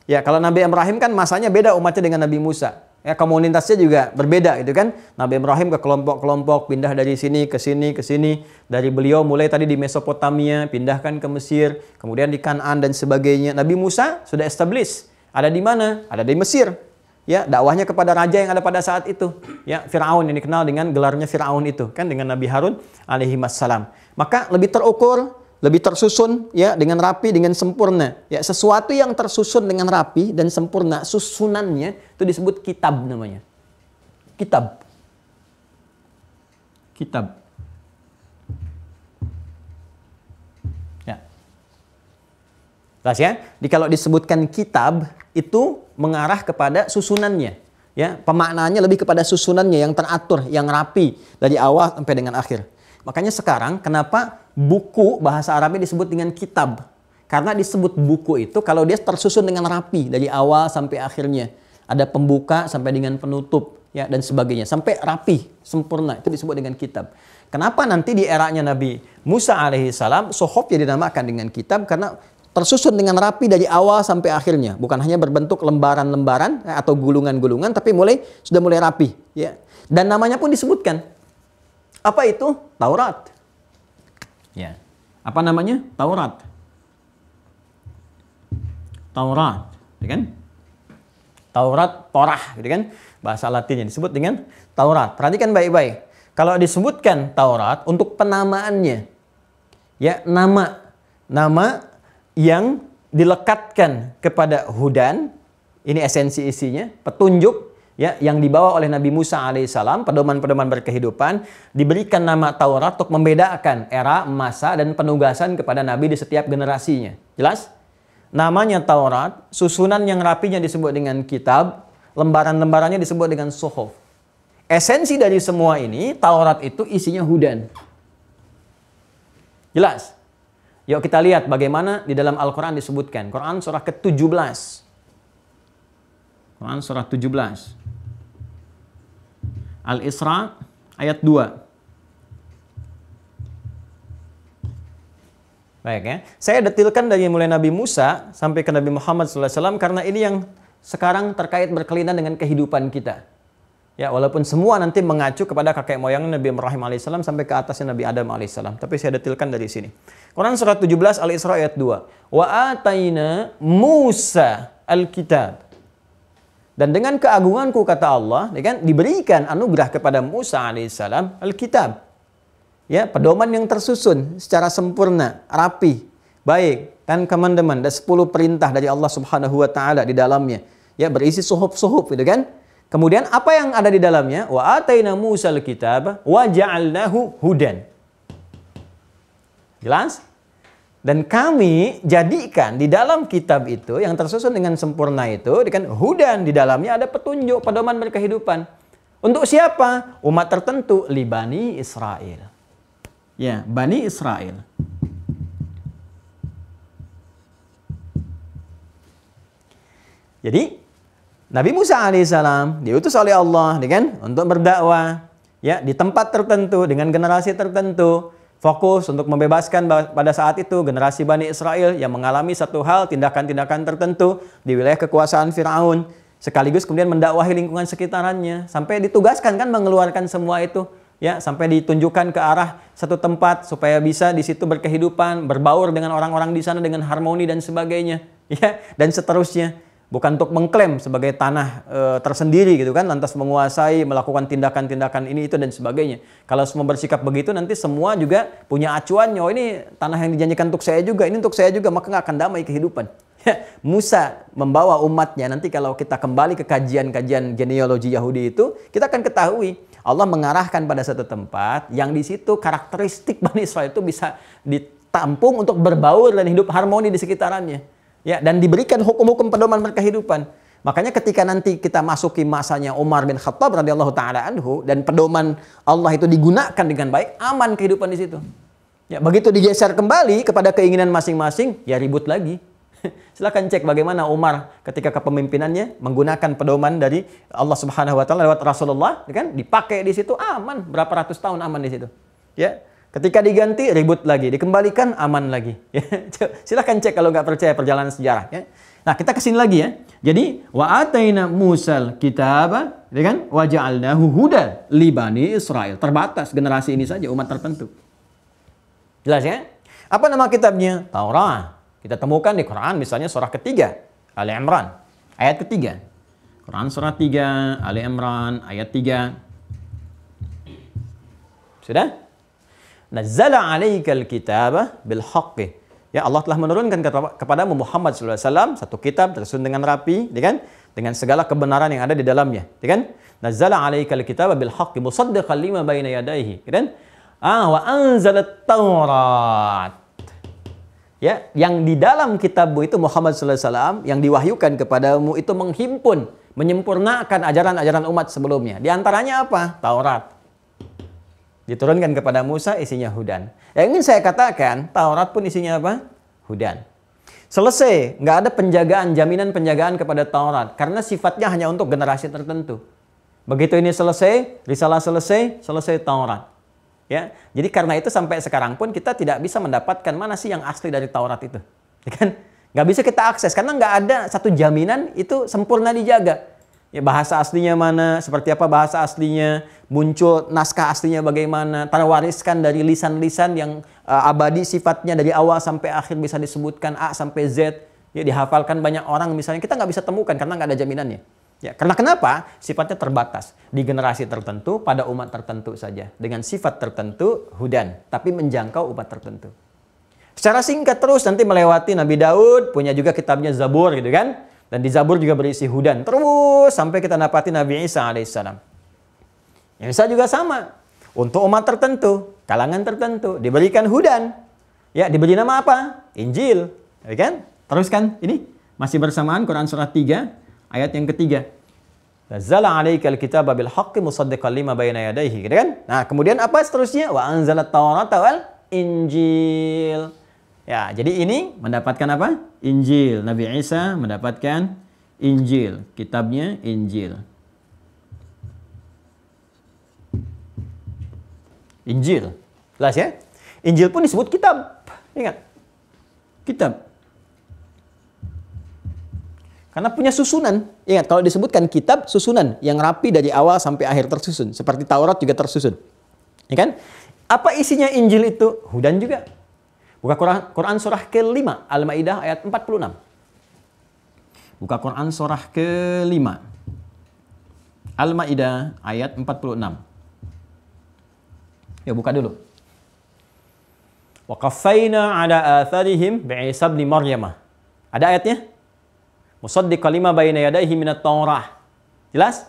Speaker 2: Ya, kalau Nabi Ibrahim kan masanya beda umatnya dengan Nabi Musa. Ya, komunitasnya juga berbeda gitu kan. Nabi Ibrahim ke kelompok-kelompok, pindah dari sini ke sini ke sini. Dari beliau mulai tadi di Mesopotamia, pindahkan ke Mesir, kemudian di Kanaan dan sebagainya. Nabi Musa sudah establish. Ada di mana? Ada di Mesir. Ya, dakwahnya kepada raja yang ada pada saat itu. Ya, Firaun yang dikenal dengan gelarnya Firaun itu kan, dengan Nabi Harun alaihi wassalam. Maka lebih terukur, lebih tersusun, ya, dengan rapi, dengan sempurna. Ya, sesuatu yang tersusun dengan rapi dan sempurna, susunannya itu disebut kitab namanya. Kitab. Ya. Jelas ya? Jadi kalau disebutkan kitab itu mengarah kepada susunannya. Ya, pemaknaannya lebih kepada susunannya yang teratur, yang rapi dari awal sampai dengan akhir. Makanya sekarang kenapa buku bahasa Arabnya disebut dengan kitab? Karena disebut buku itu kalau dia tersusun dengan rapi dari awal sampai akhirnya. Ada pembuka sampai dengan penutup, ya, dan sebagainya. Sampai rapi, sempurna, itu disebut dengan kitab. Kenapa nanti di eranya Nabi Musa alaihissalam suhuf ya dinamakan dengan kitab? Karena tersusun dengan rapi dari awal sampai akhirnya. Bukan hanya berbentuk lembaran-lembaran atau gulungan-gulungan, tapi sudah mulai rapi. Ya. Dan namanya pun disebutkan. Apa itu? Taurat. Ya. Apa namanya? Taurat. Ya kan? Taurat, Torah, gitu kan? Bahasa Latinnya disebut dengan Taurat. Perhatikan baik-baik. Kalau disebutkan Taurat untuk penamaannya, ya nama yang dilekatkan kepada hudan, ini esensi isinya, petunjuk, ya, yang dibawa oleh Nabi Musa alaihissalam, pedoman-pedoman berkehidupan, diberikan nama Taurat untuk membedakan era, masa, dan penugasan kepada Nabi di setiap generasinya. Jelas? Namanya Taurat, susunan yang rapinya disebut dengan kitab, lembaran-lembarannya disebut dengan suhuf. Esensi dari semua ini, Taurat itu isinya hudan. Jelas? Yuk kita lihat bagaimana di dalam Al-Quran disebutkan. Quran surah ke-17. Quran surah 17. Al-Isra ayat 2. Baik ya. Saya detilkan dari mulai Nabi Musa sampai ke Nabi Muhammad SAW karena ini yang sekarang terkait berkelainan dengan kehidupan kita. Ya, walaupun semua nanti mengacu kepada kakek moyang Nabi Ibrahim alaihissalam sampai ke atasnya Nabi Adam alaihissalam. Tapi saya detilkan dari sini. Quran surah 17 Al-Isra ayat 2. Wa ataina Musa al-kitab. Dan dengan keagunganku kata Allah, ya kan, diberikan anugerah kepada Musa alaihissalam al-kitab. Ya, pedoman yang tersusun secara sempurna, rapi, baik, dan Commandment, dan 10 perintah dari Allah Subhanahu wa taala di dalamnya. Ya, berisi suhuf-suhuf gitu kan. Kemudian apa yang ada di dalamnya? Wa ataina Musa al-kitab wa ja'alnahu hudan. Jelas? Dan kami jadikan di dalam kitab itu yang tersusun dengan sempurna itu, dengan hudan, di dalamnya ada petunjuk, pedoman berkehidupan. Untuk siapa? Umat tertentu, li Bani Israel. Ya, Bani Israel. Jadi Nabi Musa alaihissalam diutus oleh Allah, kan, untuk berdakwah, ya, di tempat tertentu dengan generasi tertentu, fokus untuk membebaskan pada saat itu generasi Bani Israel yang mengalami satu hal, tindakan-tindakan tertentu di wilayah kekuasaan Firaun, sekaligus kemudian mendakwahi lingkungan sekitarannya sampai ditugaskan kan mengeluarkan semua itu. Ya, sampai ditunjukkan ke arah satu tempat supaya bisa di situ berkehidupan, berbaur dengan orang-orang di sana dengan harmoni dan sebagainya, ya, dan seterusnya. Bukan untuk mengklaim sebagai tanah tersendiri gitu kan, lantas menguasai, melakukan tindakan-tindakan ini itu dan sebagainya. Kalau semua bersikap begitu, nanti semua juga punya acuannya. Oh, ini tanah yang dijanjikan untuk saya juga, ini untuk saya juga, maka nggak akan damai kehidupan. Musa membawa umatnya, nanti kalau kita kembali ke kajian-kajian genealogi Yahudi itu, kita akan ketahui Allah mengarahkan pada satu tempat yang di situ karakteristik Bani Israel itu bisa ditampung untuk berbaur dan hidup harmoni di sekitarannya. Ya, dan diberikan hukum-hukum pedoman berkehidupan. Makanya ketika nanti kita masuki masanya Umar bin Khattab radhiyallahu taala anhu dan pedoman Allah itu digunakan dengan baik, aman kehidupan di situ. Ya, begitu digeser kembali kepada keinginan masing-masing, ya ribut lagi. Silakan cek bagaimana Umar ketika kepemimpinannya menggunakan pedoman dari Allah Subhanahu wa taala lewat Rasulullah, kan? Dipakai di situ aman, berapa ratus tahun aman di situ. Ya. Ketika diganti ribut lagi, dikembalikan aman lagi. Ya. Silakan cek kalau nggak percaya perjalanan sejarah, ya. Nah, kita kesini lagi ya. Jadi wa ataina Musal kitaba, ya kan? Wa ja'alnahu hudan li Bani Israil. Terbatas generasi ini saja, umat tertentu. Jelas ya? Apa nama kitabnya? Taurat. Kita temukan di Quran misalnya surah ketiga, Ali Imran, ayat ketiga. Quran surah 3, Ali Imran, ayat 3. Sudah? Nazzala 'alaikal kitaba bil haqqi. Ya, Allah telah menurunkan kepada Muhammad SAW satu kitab tersusun dengan rapi, ya kan? Dengan segala kebenaran yang ada di dalamnya, ya kan? Nazzala 'alaikal kitaba bil haqqi musaddiqan lima baina yadayhi, ya kan? Wa anzalat Taurat. Ya, yang di dalam kitabmu itu Muhammad SAW yang diwahyukan kepadamu itu menghimpun, menyempurnakan ajaran-ajaran umat sebelumnya. Di antaranya apa? Taurat. Diturunkan kepada Musa isinya hudan. Yang ingin saya katakan, Taurat pun isinya apa? Hudan. Selesai, nggak ada penjagaan, jaminan penjagaan kepada Taurat karena sifatnya hanya untuk generasi tertentu. Begitu ini selesai, risalah selesai, selesai Taurat. Ya, jadi karena itu sampai sekarang pun kita tidak bisa mendapatkan mana sih yang asli dari Taurat itu, ya kan? Nggak bisa kita akses karena nggak ada satu jaminan itu sempurna dijaga. Ya, bahasa aslinya mana, seperti apa bahasa aslinya, muncul naskah aslinya bagaimana, terwariskan dari lisan-lisan yang abadi sifatnya dari awal sampai akhir bisa disebutkan A sampai Z, ya dihafalkan banyak orang misalnya, kita nggak bisa temukan karena nggak ada jaminannya. Ya, karena kenapa? Sifatnya terbatas di generasi tertentu pada umat tertentu saja dengan sifat tertentu hudan, tapi menjangkau umat tertentu. Secara singkat terus nanti melewati Nabi Daud punya juga kitabnya Zabur gitu kan, dan di Zabur juga berisi hudan terus sampai kita dapati Nabi Isa alaihissalam. Yang Isa juga sama untuk umat tertentu, kalangan tertentu diberikan hudan. Ya, diberi nama apa? Injil, ya kan? Terus kan ini masih bersamaan Quran surah 3 ayat yang ketiga. Nazzala 'alaikal kitaba bil haqqi musaddiqan lima bayna yadayhi, gitu kan? Nah, kemudian apa seterusnya? Wa anzalat taurata wal injil. Ya, jadi ini mendapatkan apa? Injil. Nabi Isa mendapatkan Injil, kitabnya Injil. Injil. Jelas ya? Injil pun disebut kitab. Ingat. Kitab. Karena punya susunan. Ingat, kalau disebutkan kitab, susunan yang rapi dari awal sampai akhir tersusun. Seperti Taurat juga tersusun. Ya kan? Apa isinya Injil itu? Hudan juga. Buka Quran surah ke-5, Al-Maidah ayat 46. Buka Quran surah ke-5, Al-Maidah ayat 46. Ya, buka dulu. Wa qaffayna ala atharihim bi'isa ibn Maryam. Ada ayatnya? Musaddiqan lima bayna yadayhi minat Taurah. Jelas?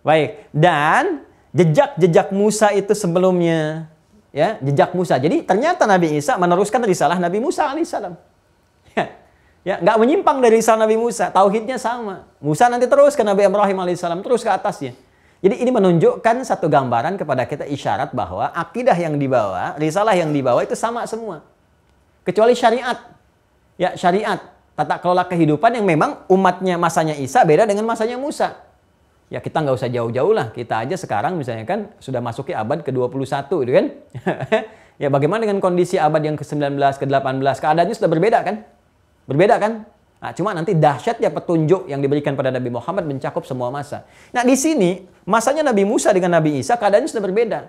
Speaker 2: Baik. Dan jejak-jejak Musa itu sebelumnya, ya, jejak Musa. Jadi ternyata Nabi Isa meneruskan risalah Nabi Musa alaihissalam. Ya, nggak menyimpang dari risalah Nabi Musa. Tauhidnya sama. Musa nanti terus ke Nabi Ibrahim alaihissalam, terus ke atasnya. Jadi ini menunjukkan satu gambaran kepada kita, isyarat bahwa akidah yang dibawa, risalah yang dibawa itu sama semua. Kecuali syariat. Ya, syariat. Tata kelola kehidupan yang memang umatnya masanya Isa beda dengan masanya Musa. Ya, kita nggak usah jauh-jauh lah. Kita aja sekarang misalnya kan sudah masuki abad ke-21 gitu kan. Ya, bagaimana dengan kondisi abad yang ke-19, ke-18? Keadaannya sudah berbeda kan? Berbeda kan? Nah, cuma nanti dahsyatnya petunjuk yang diberikan pada Nabi Muhammad mencakup semua masa. Nah, di sini masanya Nabi Musa dengan Nabi Isa keadaannya sudah berbeda.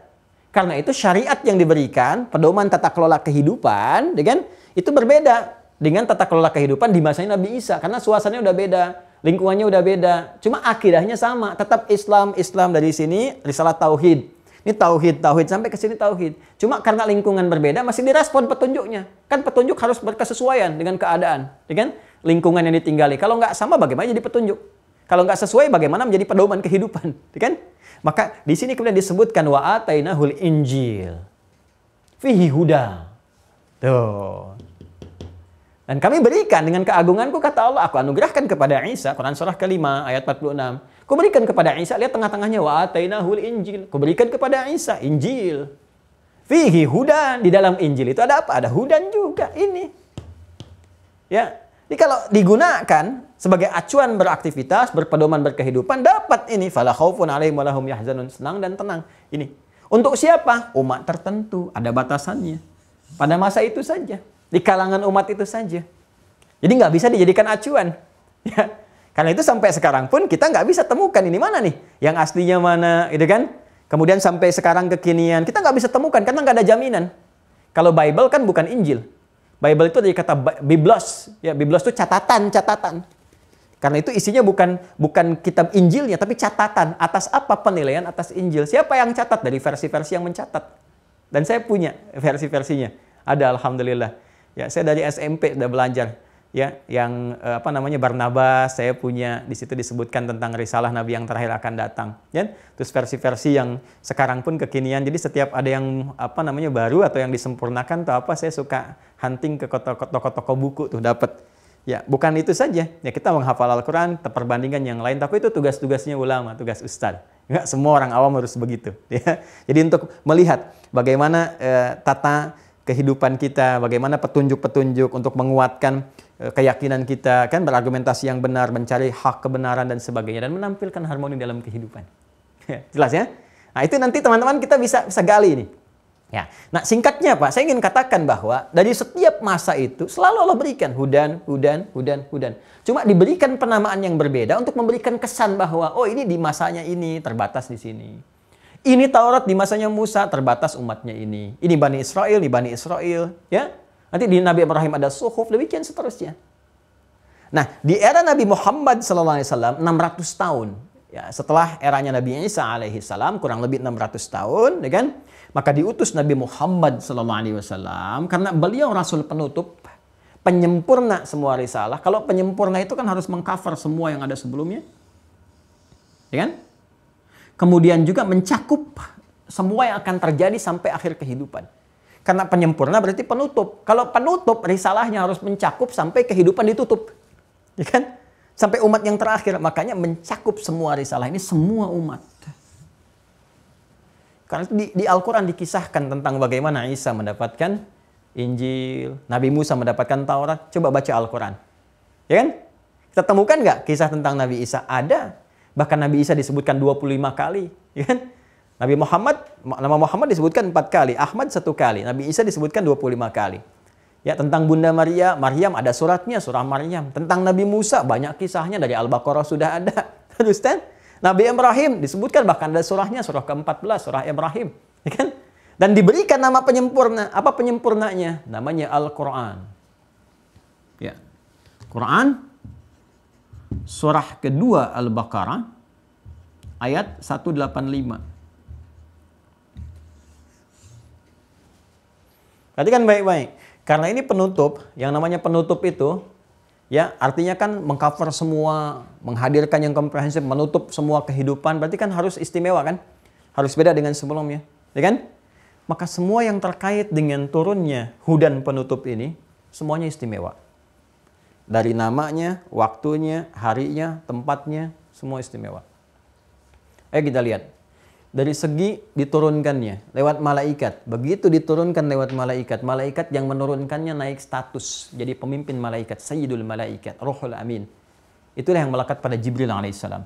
Speaker 2: Karena itu syariat yang diberikan, pedoman tata kelola kehidupan, kan? Itu berbeda dengan tata kelola kehidupan di masanya Nabi Isa. Karena suasananya udah beda, lingkungannya udah beda. Cuma akidahnya sama, tetap Islam dari sini, risalah tauhid. Ini tauhid sampai ke sini tauhid. Cuma karena lingkungan berbeda masih direspon petunjuknya. Kan petunjuk harus berkesesuaian dengan keadaan, kan? Lingkungan yang ditinggali. Kalau nggak sama bagaimana jadi petunjuk? Kalau nggak sesuai bagaimana menjadi pedoman kehidupan, kan? Maka di sini kemudian disebutkan wa atainahul injil fihi huda. Tuh. Dan kami berikan dengan keagunganku, kata Allah, aku anugerahkan kepada Isa, Quran surah ke-5 ayat 46. Ku berikan kepada Isa, lihat tengah-tengahnya, wa atainahul injil. Ku berikan kepada Isa Injil. Fihi hudan, di dalam Injil itu ada apa? Ada hudan juga ini. Ya. Jadi kalau digunakan sebagai acuan beraktivitas, berpedoman berkehidupan, dapat ini fala khaufun 'alaihim wa lahum yahzanun, senang dan tenang. Ini. Untuk siapa? Umat tertentu, ada batasannya. Pada masa itu saja. Di kalangan umat itu saja. Jadi nggak bisa dijadikan acuan. Ya. Karena itu sampai sekarang pun kita nggak bisa temukan ini mana nih. Yang aslinya mana, gitu kan. Kemudian sampai sekarang kekinian, kita nggak bisa temukan karena nggak ada jaminan. Kalau Bible kan bukan Injil. Bible itu dari kata Biblos. Ya, Biblos itu catatan. Karena itu isinya bukan kitab Injilnya, tapi catatan. Atas apa penilaian atas Injil. Siapa yang catat? Dari versi-versi yang mencatat. Dan saya punya versi-versinya. Ada, alhamdulillah. Ya, saya dari SMP sudah belajar, ya, yang Barnabas, saya punya, di situ disebutkan tentang risalah Nabi yang terakhir akan datang, ya. Terus versi-versi yang sekarang pun kekinian. Jadi setiap ada yang baru atau yang disempurnakan atau apa, saya suka hunting ke toko-toko buku tuh dapat. Ya, bukan itu saja. Ya, kita menghafal Al-Qur'an, perbandingan yang lain, tapi itu tugas-tugasnya ulama, tugas ustaz. Enggak semua orang awam harus begitu, ya. Jadi untuk melihat bagaimana tata kehidupan kita, bagaimana petunjuk-petunjuk untuk menguatkan keyakinan kita, kan, berargumentasi yang benar, mencari hak kebenaran dan sebagainya, dan menampilkan harmoni dalam kehidupan. Jelas ya? Nah, itu nanti teman-teman kita bisa gali ini. Ya. Nah, singkatnya Pak, saya ingin katakan bahwa dari setiap masa itu selalu Allah berikan hudan. Cuma diberikan penamaan yang berbeda untuk memberikan kesan bahwa oh, ini di masanya ini, terbatas di sini. Ini Taurat di masanya Musa, terbatas umatnya ini. Ini Bani Israel, ya. Nanti di Nabi Ibrahim ada suhuf, demikian seterusnya. Nah, di era Nabi Muhammad SAW 600 tahun. Ya, setelah eranya Nabi Isa alaihi salam kurang lebih 600 tahun, ya kan? Maka diutus Nabi Muhammad SAW karena beliau rasul penutup, penyempurna semua risalah. Kalau penyempurna itu kan harus mengcover semua yang ada sebelumnya. Ya kan? Kemudian juga mencakup semua yang akan terjadi sampai akhir kehidupan. Karena penyempurna berarti penutup. Kalau penutup, risalahnya harus mencakup sampai kehidupan ditutup. Ya kan? Sampai umat yang terakhir. Makanya mencakup semua risalah ini, semua umat. Karena di Al-Quran dikisahkan tentang bagaimana Isa mendapatkan Injil, Nabi Musa mendapatkan Taurat. Coba baca Al-Quran. Ya kan? Kita temukan nggak kisah tentang Nabi Isa? Ada. Bahkan Nabi Isa disebutkan 25 kali. Ya kan? Nabi Muhammad, nama Muhammad disebutkan 4 kali. Ahmad 1 kali. Nabi Isa disebutkan 25 kali. Ya, tentang Bunda Maryam ada suratnya, surah Maryam. Tentang Nabi Musa banyak kisahnya, dari Al-Baqarah sudah ada. Understand? Nabi Ibrahim disebutkan bahkan ada surahnya, surah ke-14, surah Ibrahim. Ya kan? Dan diberikan nama penyempurna. Apa penyempurnanya? Namanya Al-Quran. Ya. Quran, surah kedua Al-Baqarah, ayat 185. Perhatikan baik-baik. Karena ini penutup, yang namanya penutup itu, ya artinya kan mengcover semua, menghadirkan yang komprehensif, menutup semua kehidupan, berarti kan harus istimewa kan? Harus beda dengan sebelumnya, ya kan? Maka semua yang terkait dengan turunnya hudan penutup ini, semuanya istimewa. Dari namanya, waktunya, harinya, tempatnya, semua istimewa. Ayo kita lihat. Dari segi diturunkannya lewat malaikat. Begitu diturunkan lewat malaikat, malaikat yang menurunkannya naik status jadi pemimpin malaikat, Sayyidul Malaikat, Ruhul Amin. Itulah yang melekat pada Jibril alaihissalam.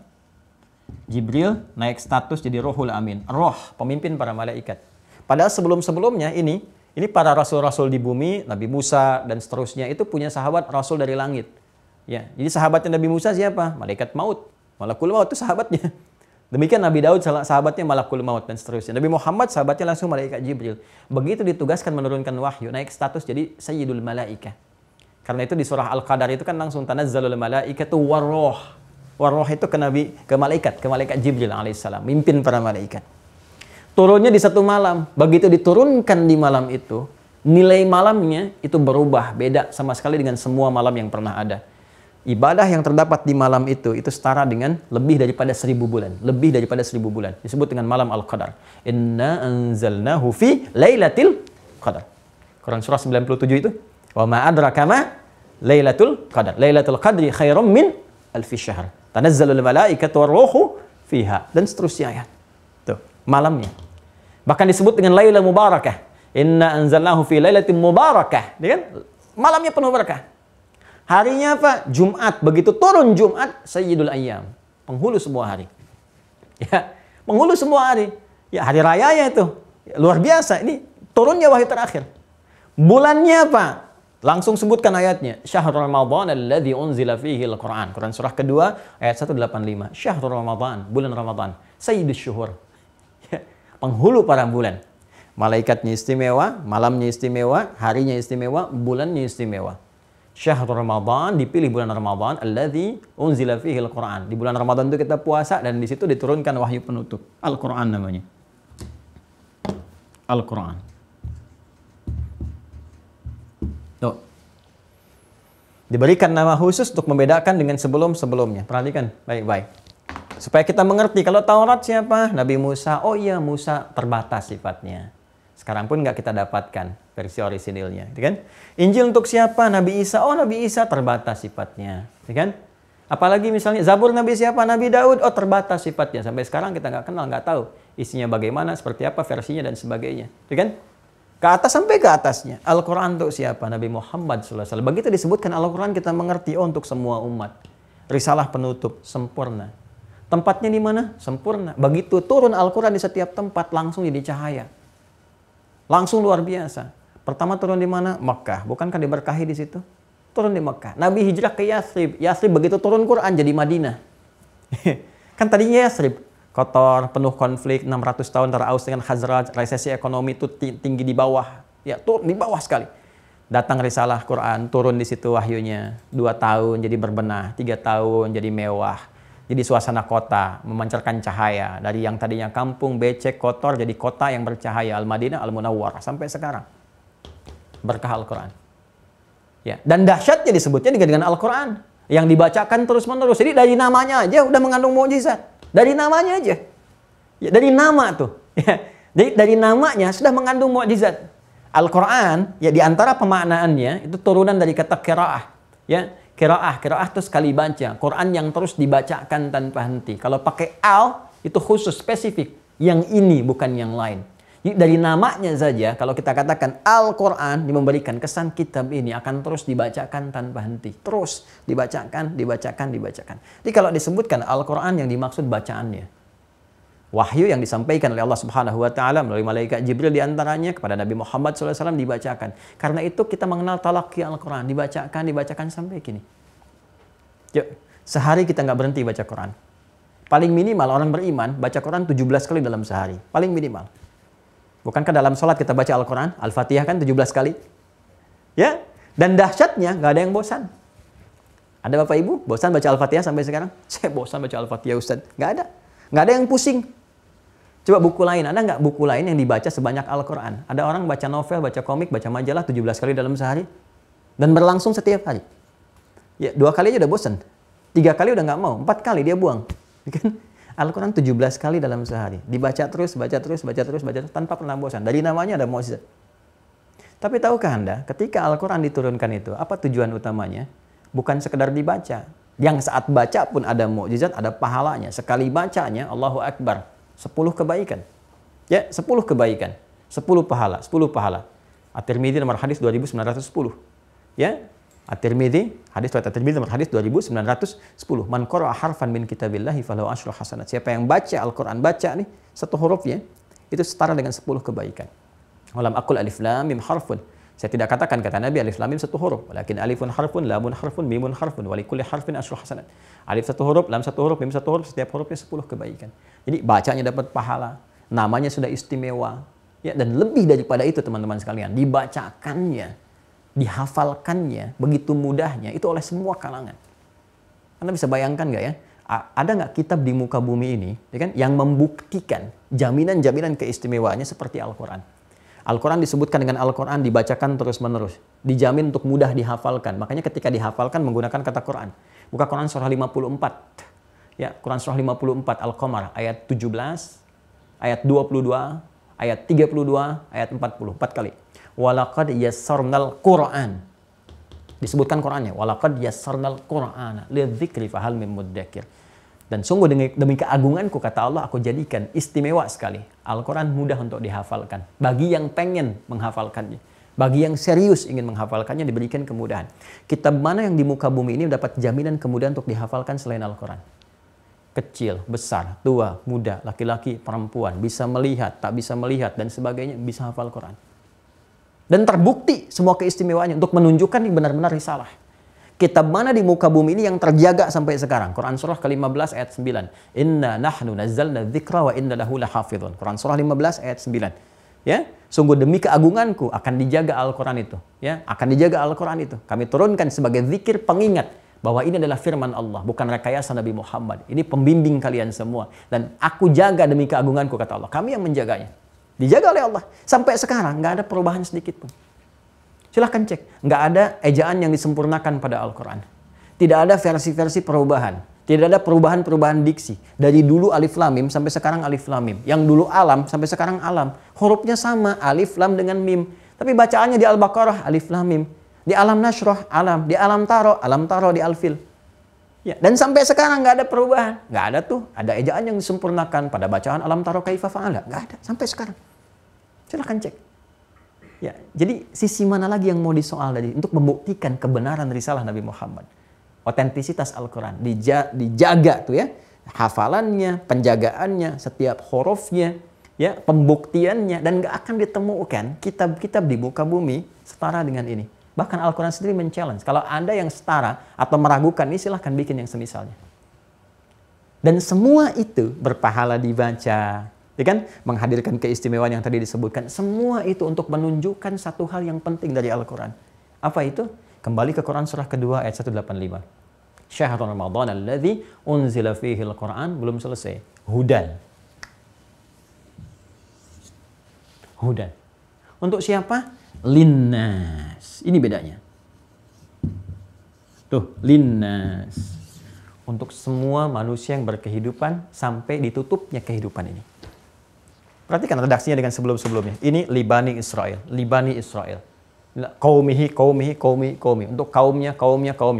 Speaker 2: Jibril naik status jadi Ruhul Amin, roh pemimpin para malaikat. Padahal sebelum-sebelumnya ini para rasul-rasul di bumi, Nabi Musa dan seterusnya itu punya sahabat rasul dari langit. Ya, jadi sahabatnya Nabi Musa siapa? Malaikat maut. Malakul maut itu sahabatnya. Demikian Nabi Daud sahabatnya Malakul Maut dan seterusnya. Nabi Muhammad sahabatnya langsung Malaikat Jibril. Begitu ditugaskan menurunkan wahyu, naik status jadi Sayyidul Malaikah. Karena itu di surah Al-Qadar itu kan langsung tanazzalul malaikatu warruh. Warruh itu ke malaikat Jibril alaihissalam, mimpin para malaikat. Turunnya di satu malam. Begitu diturunkan di malam itu, nilai malamnya itu berubah, beda sama sekali dengan semua malam yang pernah ada. Ibadah yang terdapat di malam itu setara dengan lebih daripada 1000 bulan. Lebih daripada 1000 bulan. Disebut dengan malam Al-Qadar. Inna anzalnahu fi lailatul qadar. Quran surah 97 itu. Wa ma adraka ma lailatul qadar. Lailatul qadri khairum min alfi syahr. Tanazzalul malaikatu warruhu fiha. Dan seterusnya ayat. Tuh, malamnya. Bahkan disebut dengan Lailatul Mubarakah. Inna anzalnahu fi lailatin mubarakah. Dia kan? Malamnya penuh berkah. Harinya apa? Jumat. Begitu turun Jumat, Sayyidul Ayyam. Penghulu semua hari. Ya, penghulu semua hari. Ya, hari rayanya itu. Ya, luar biasa. Ini turunnya wahyu terakhir. Bulannya apa? Langsung sebutkan ayatnya. Syahrul Ramadan alladzi unzila fihi al-Quran. Quran surah kedua ayat 185. Syahrul Ramadan, bulan Ramadan. Sayyidus syuhur. Ya, penghulu para bulan. Malaikatnya istimewa, malamnya istimewa, harinya istimewa, bulannya istimewa. Syahrul Ramadan, dipilih bulan Ramadan, alladzi unzila fihi al-Quran. Di bulan Ramadan itu kita puasa dan di situ diturunkan wahyu penutup. Al-Quran namanya. Al-Quran. Tuh. Diberikan nama khusus untuk membedakan dengan sebelum-sebelumnya. Perhatikan baik-baik. Supaya kita mengerti kalau Taurat siapa? Nabi Musa. Oh iya, Musa terbatas sifatnya. Sekarang pun nggak kita dapatkan versi orisinilnya, kan? Injil untuk siapa? Nabi Isa. Oh, Nabi Isa terbatas sifatnya, kan? Apalagi misalnya Zabur Nabi siapa? Nabi Daud. Oh, terbatas sifatnya. Sampai sekarang kita nggak kenal, nggak tahu isinya bagaimana, seperti apa versinya dan sebagainya, kan? Ke atas sampai ke atasnya. Al-Quran untuk siapa? Nabi Muhammad SAW. Begitu disebutkan Al-Quran kita mengerti. Oh, untuk semua umat. Risalah penutup sempurna. Tempatnya di mana? Sempurna. Begitu turun Al-Quran di setiap tempat langsung jadi cahaya. Langsung luar biasa. Pertama turun di mana? Mekah. Bukankah diberkahi di situ? Turun di Mekah. Nabi hijrah ke Yathrib. Yathrib begitu turun Quran jadi Madinah. Kan tadinya Yathrib kotor, penuh konflik, 600 tahun antara Aus dengan Khazraj, resesi ekonomi itu tinggi di bawah. Ya, turun di bawah sekali. Datang risalah Quran, turun di situ wahyunya. 2 tahun jadi berbenah, 3 tahun jadi mewah. Jadi suasana kota, memancarkan cahaya. Dari yang tadinya kampung, becek, kotor, jadi kota yang bercahaya. Al-Madinah, Al-Munawwarah. Sampai sekarang. Berkah Al-Quran. Ya. Dan dahsyatnya disebutnya dengan Al-Quran. Yang dibacakan terus-menerus. Jadi dari namanya aja udah mengandung mukjizat. Dari namanya aja. Ya, dari nama tuh. Ya. Jadi dari namanya sudah mengandung mukjizat. Al-Quran, ya diantara pemaknaannya, itu turunan dari kata qiraah. Ya, qiraah itu sekali baca. Quran yang terus dibacakan tanpa henti. Kalau pakai al, itu khusus, spesifik. Yang ini, bukan yang lain. Jadi dari namanya saja, kalau kita katakan Al-Quran, memberikan kesan kitab ini akan terus dibacakan tanpa henti. Terus dibacakan. Jadi kalau disebutkan Al-Quran yang dimaksud bacaannya. Wahyu yang disampaikan oleh Allah Subhanahu wa taala melalui malaikat Jibril diantaranya kepada Nabi Muhammad SAW dibacakan. Karena itu kita mengenal talaqi Al-Quran, dibacakan sampai kini. Yuk, sehari kita nggak berhenti baca Quran. Paling minimal orang beriman baca Quran 17 kali dalam sehari, paling minimal. Bukankah dalam sholat kita baca Al-Quran, Al-Fatihah kan 17 kali? Ya, dan dahsyatnya nggak ada yang bosan. Ada Bapak Ibu bosan baca Al-Fatihah sampai sekarang? Saya bosan baca Al-Fatihah Ustaz. Nggak ada yang pusing. Coba buku lain, ada nggak buku lain yang dibaca sebanyak Al-Quran? Ada orang baca novel, baca komik, baca majalah 17 kali dalam sehari. Dan berlangsung setiap hari. Ya, 2 kali aja udah bosan. 3 kali udah nggak mau, 4 kali dia buang. Al-Quran 17 kali dalam sehari. Dibaca terus, baca terus, tanpa pernah bosan. Dari namanya ada mukjizat. Tapi tahukah Anda, ketika Al-Quran diturunkan itu, apa tujuan utamanya? Bukan sekedar dibaca. Yang saat baca pun ada mukjizat, ada pahalanya. Sekali bacanya, Allahu Akbar. 10 kebaikan. Ya, 10 kebaikan. 10 pahala. At-Tirmidzi nomor hadis 2910. Ya, At-Tirmidzi, hadis riwayat At-Tirmidzi nomor hadis 2910. Man qara'a harfan min kitabillahi falahu asyru hasanat. Siapa yang baca Al-Qur'an, baca nih satu hurufnya, itu setara dengan 10 kebaikan. Walam aqul alif lam mim harfun. Saya tidak katakan kata Nabi alif lam mim satu huruf, walakin alifun harfun, lamun harfun, mimun harfun, wa likulli harfin asyru hasanat. Alif satu huruf, lam satu huruf, mim satu huruf, setiap hurufnya 10 kebaikan. Jadi bacanya dapat pahala, namanya sudah istimewa, ya, dan lebih daripada itu teman-teman sekalian, dibacakannya, dihafalkannya begitu mudahnya itu oleh semua kalangan. Anda bisa bayangkan nggak ya? Ada nggak kitab di muka bumi ini, ya kan, yang membuktikan jaminan-jaminan keistimewaannya seperti Al-Quran? Al-Quran disebutkan dengan Al-Quran dibacakan terus-menerus. Dijamin untuk mudah dihafalkan. Makanya ketika dihafalkan menggunakan kata Quran. Buka Quran surah 54. Ya, Quran surah 54 Al-Qamar ayat 17, ayat 22, ayat 32, ayat 40. 4 kali. Walaqad yassarnal Qur'an. Disebutkan Qurannya. Walaqad yassarnal Qur'ana lidzikri fahal mim mudzakir. Dan sungguh demi keagunganku, kata Allah, aku jadikan istimewa sekali. Al-Quran mudah untuk dihafalkan. Bagi yang pengen menghafalkannya. Bagi yang serius ingin menghafalkannya, diberikan kemudahan. Kitab mana yang di muka bumi ini dapat jaminan kemudahan untuk dihafalkan selain Al-Quran? Kecil, besar, tua, muda, laki-laki, perempuan. Bisa melihat, tak bisa melihat, dan sebagainya. Bisa hafal Quran. Dan terbukti semua keistimewaannya untuk menunjukkan ini benar-benar risalah. Kitab mana di muka bumi ini yang terjaga sampai sekarang? Quran surah ke-15 ayat 9. Inna nahnu nazzalna dzikra wa inna lahu lahafizun. Quran surah 15 ayat 9. Ya, sungguh demi keagunganku akan dijaga Al-Quran itu. Ya, akan dijaga Al-Quran itu. Kami turunkan sebagai zikir pengingat bahwa ini adalah firman Allah, bukan rekayasa Nabi Muhammad. Ini pembimbing kalian semua. Dan aku jaga demi keagunganku, kata Allah. Kami yang menjaganya. Dijaga oleh Allah. Sampai sekarang nggak ada perubahan sedikit pun. Silahkan cek. Nggak ada ejaan yang disempurnakan pada Al-Quran. Tidak ada versi-versi perubahan. Tidak ada perubahan-perubahan diksi. Dari dulu alif lam mim sampai sekarang alif lam mim. Yang dulu alam sampai sekarang alam. Hurufnya sama, alif lam dengan mim. Tapi bacaannya di Al-Baqarah alif lam mim. Di Alam Nashrah alam. Di Alam Taro di Al-Fil. Ya, dan sampai sekarang nggak ada perubahan. Nggak ada tuh. Ada ejaan yang disempurnakan pada bacaan Alam Taro kaifa fa'ala. Nggak ada. Sampai sekarang. Silahkan cek. Ya, jadi sisi mana lagi yang mau disoal tadi untuk membuktikan kebenaran risalah Nabi Muhammad, otentisitas Al-Quran dijaga tuh ya, hafalannya, penjagaannya, setiap hurufnya, ya, pembuktiannya, dan gak akan ditemukan kitab-kitab di muka bumi setara dengan ini. Bahkan Al-Quran sendiri men-challenge, kalau Anda yang setara atau meragukan ini, silahkan bikin yang semisalnya. Dan semua itu berpahala dibaca. Ya kan? Menghadirkan keistimewaan yang tadi disebutkan. Semua itu untuk menunjukkan satu hal yang penting dari Al-Quran. Apa itu? Kembali ke Quran surah kedua ayat 185. Syahrul Ramadan alladzi unzila fihil Quran, belum selesai. Hudan. Hudan. Untuk siapa? Linnas. Ini bedanya. Tuh, linnas. Untuk semua manusia yang berkehidupan sampai ditutupnya kehidupan ini. Perhatikan redaksinya dengan sebelum-sebelumnya. Ini libani Israel. Libani Israel. Qaumihi. Untuk kaumnya.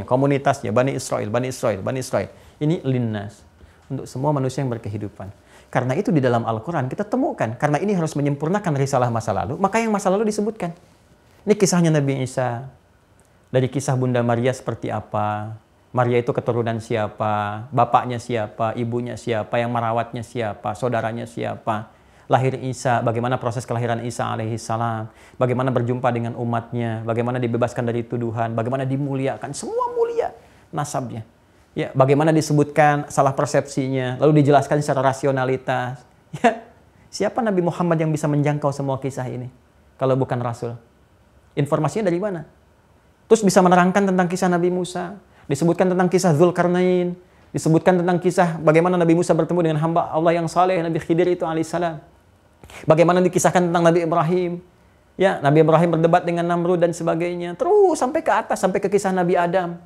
Speaker 2: Komunitasnya. Bani Israel. Ini linnas. Untuk semua manusia yang berkehidupan. Karena itu di dalam Al-Quran kita temukan. Karena ini harus menyempurnakan risalah masa lalu. Maka yang masa lalu disebutkan. Ini kisahnya Nabi Isa. Dari kisah Bunda Maria seperti apa. Maria itu keturunan siapa. Bapaknya siapa. Ibunya siapa. Yang merawatnya siapa. Saudaranya siapa. Lahir Isa, bagaimana proses kelahiran Isa alaihissalam, bagaimana berjumpa dengan umatnya, bagaimana dibebaskan dari tuduhan, bagaimana dimuliakan, semua mulia nasabnya. Ya, bagaimana disebutkan salah persepsinya, lalu dijelaskan secara rasionalitas. Ya, siapa Nabi Muhammad yang bisa menjangkau semua kisah ini kalau bukan Rasul? Informasinya dari mana? Terus bisa menerangkan tentang kisah Nabi Musa, disebutkan tentang kisah Dzulkarnain, disebutkan tentang kisah bagaimana Nabi Musa bertemu dengan hamba Allah yang saleh, Nabi Khidir itu alaihissalam. Bagaimana dikisahkan tentang Nabi Ibrahim. Ya, Nabi Ibrahim berdebat dengan Namrud dan sebagainya. Terus sampai ke atas, sampai ke kisah Nabi Adam.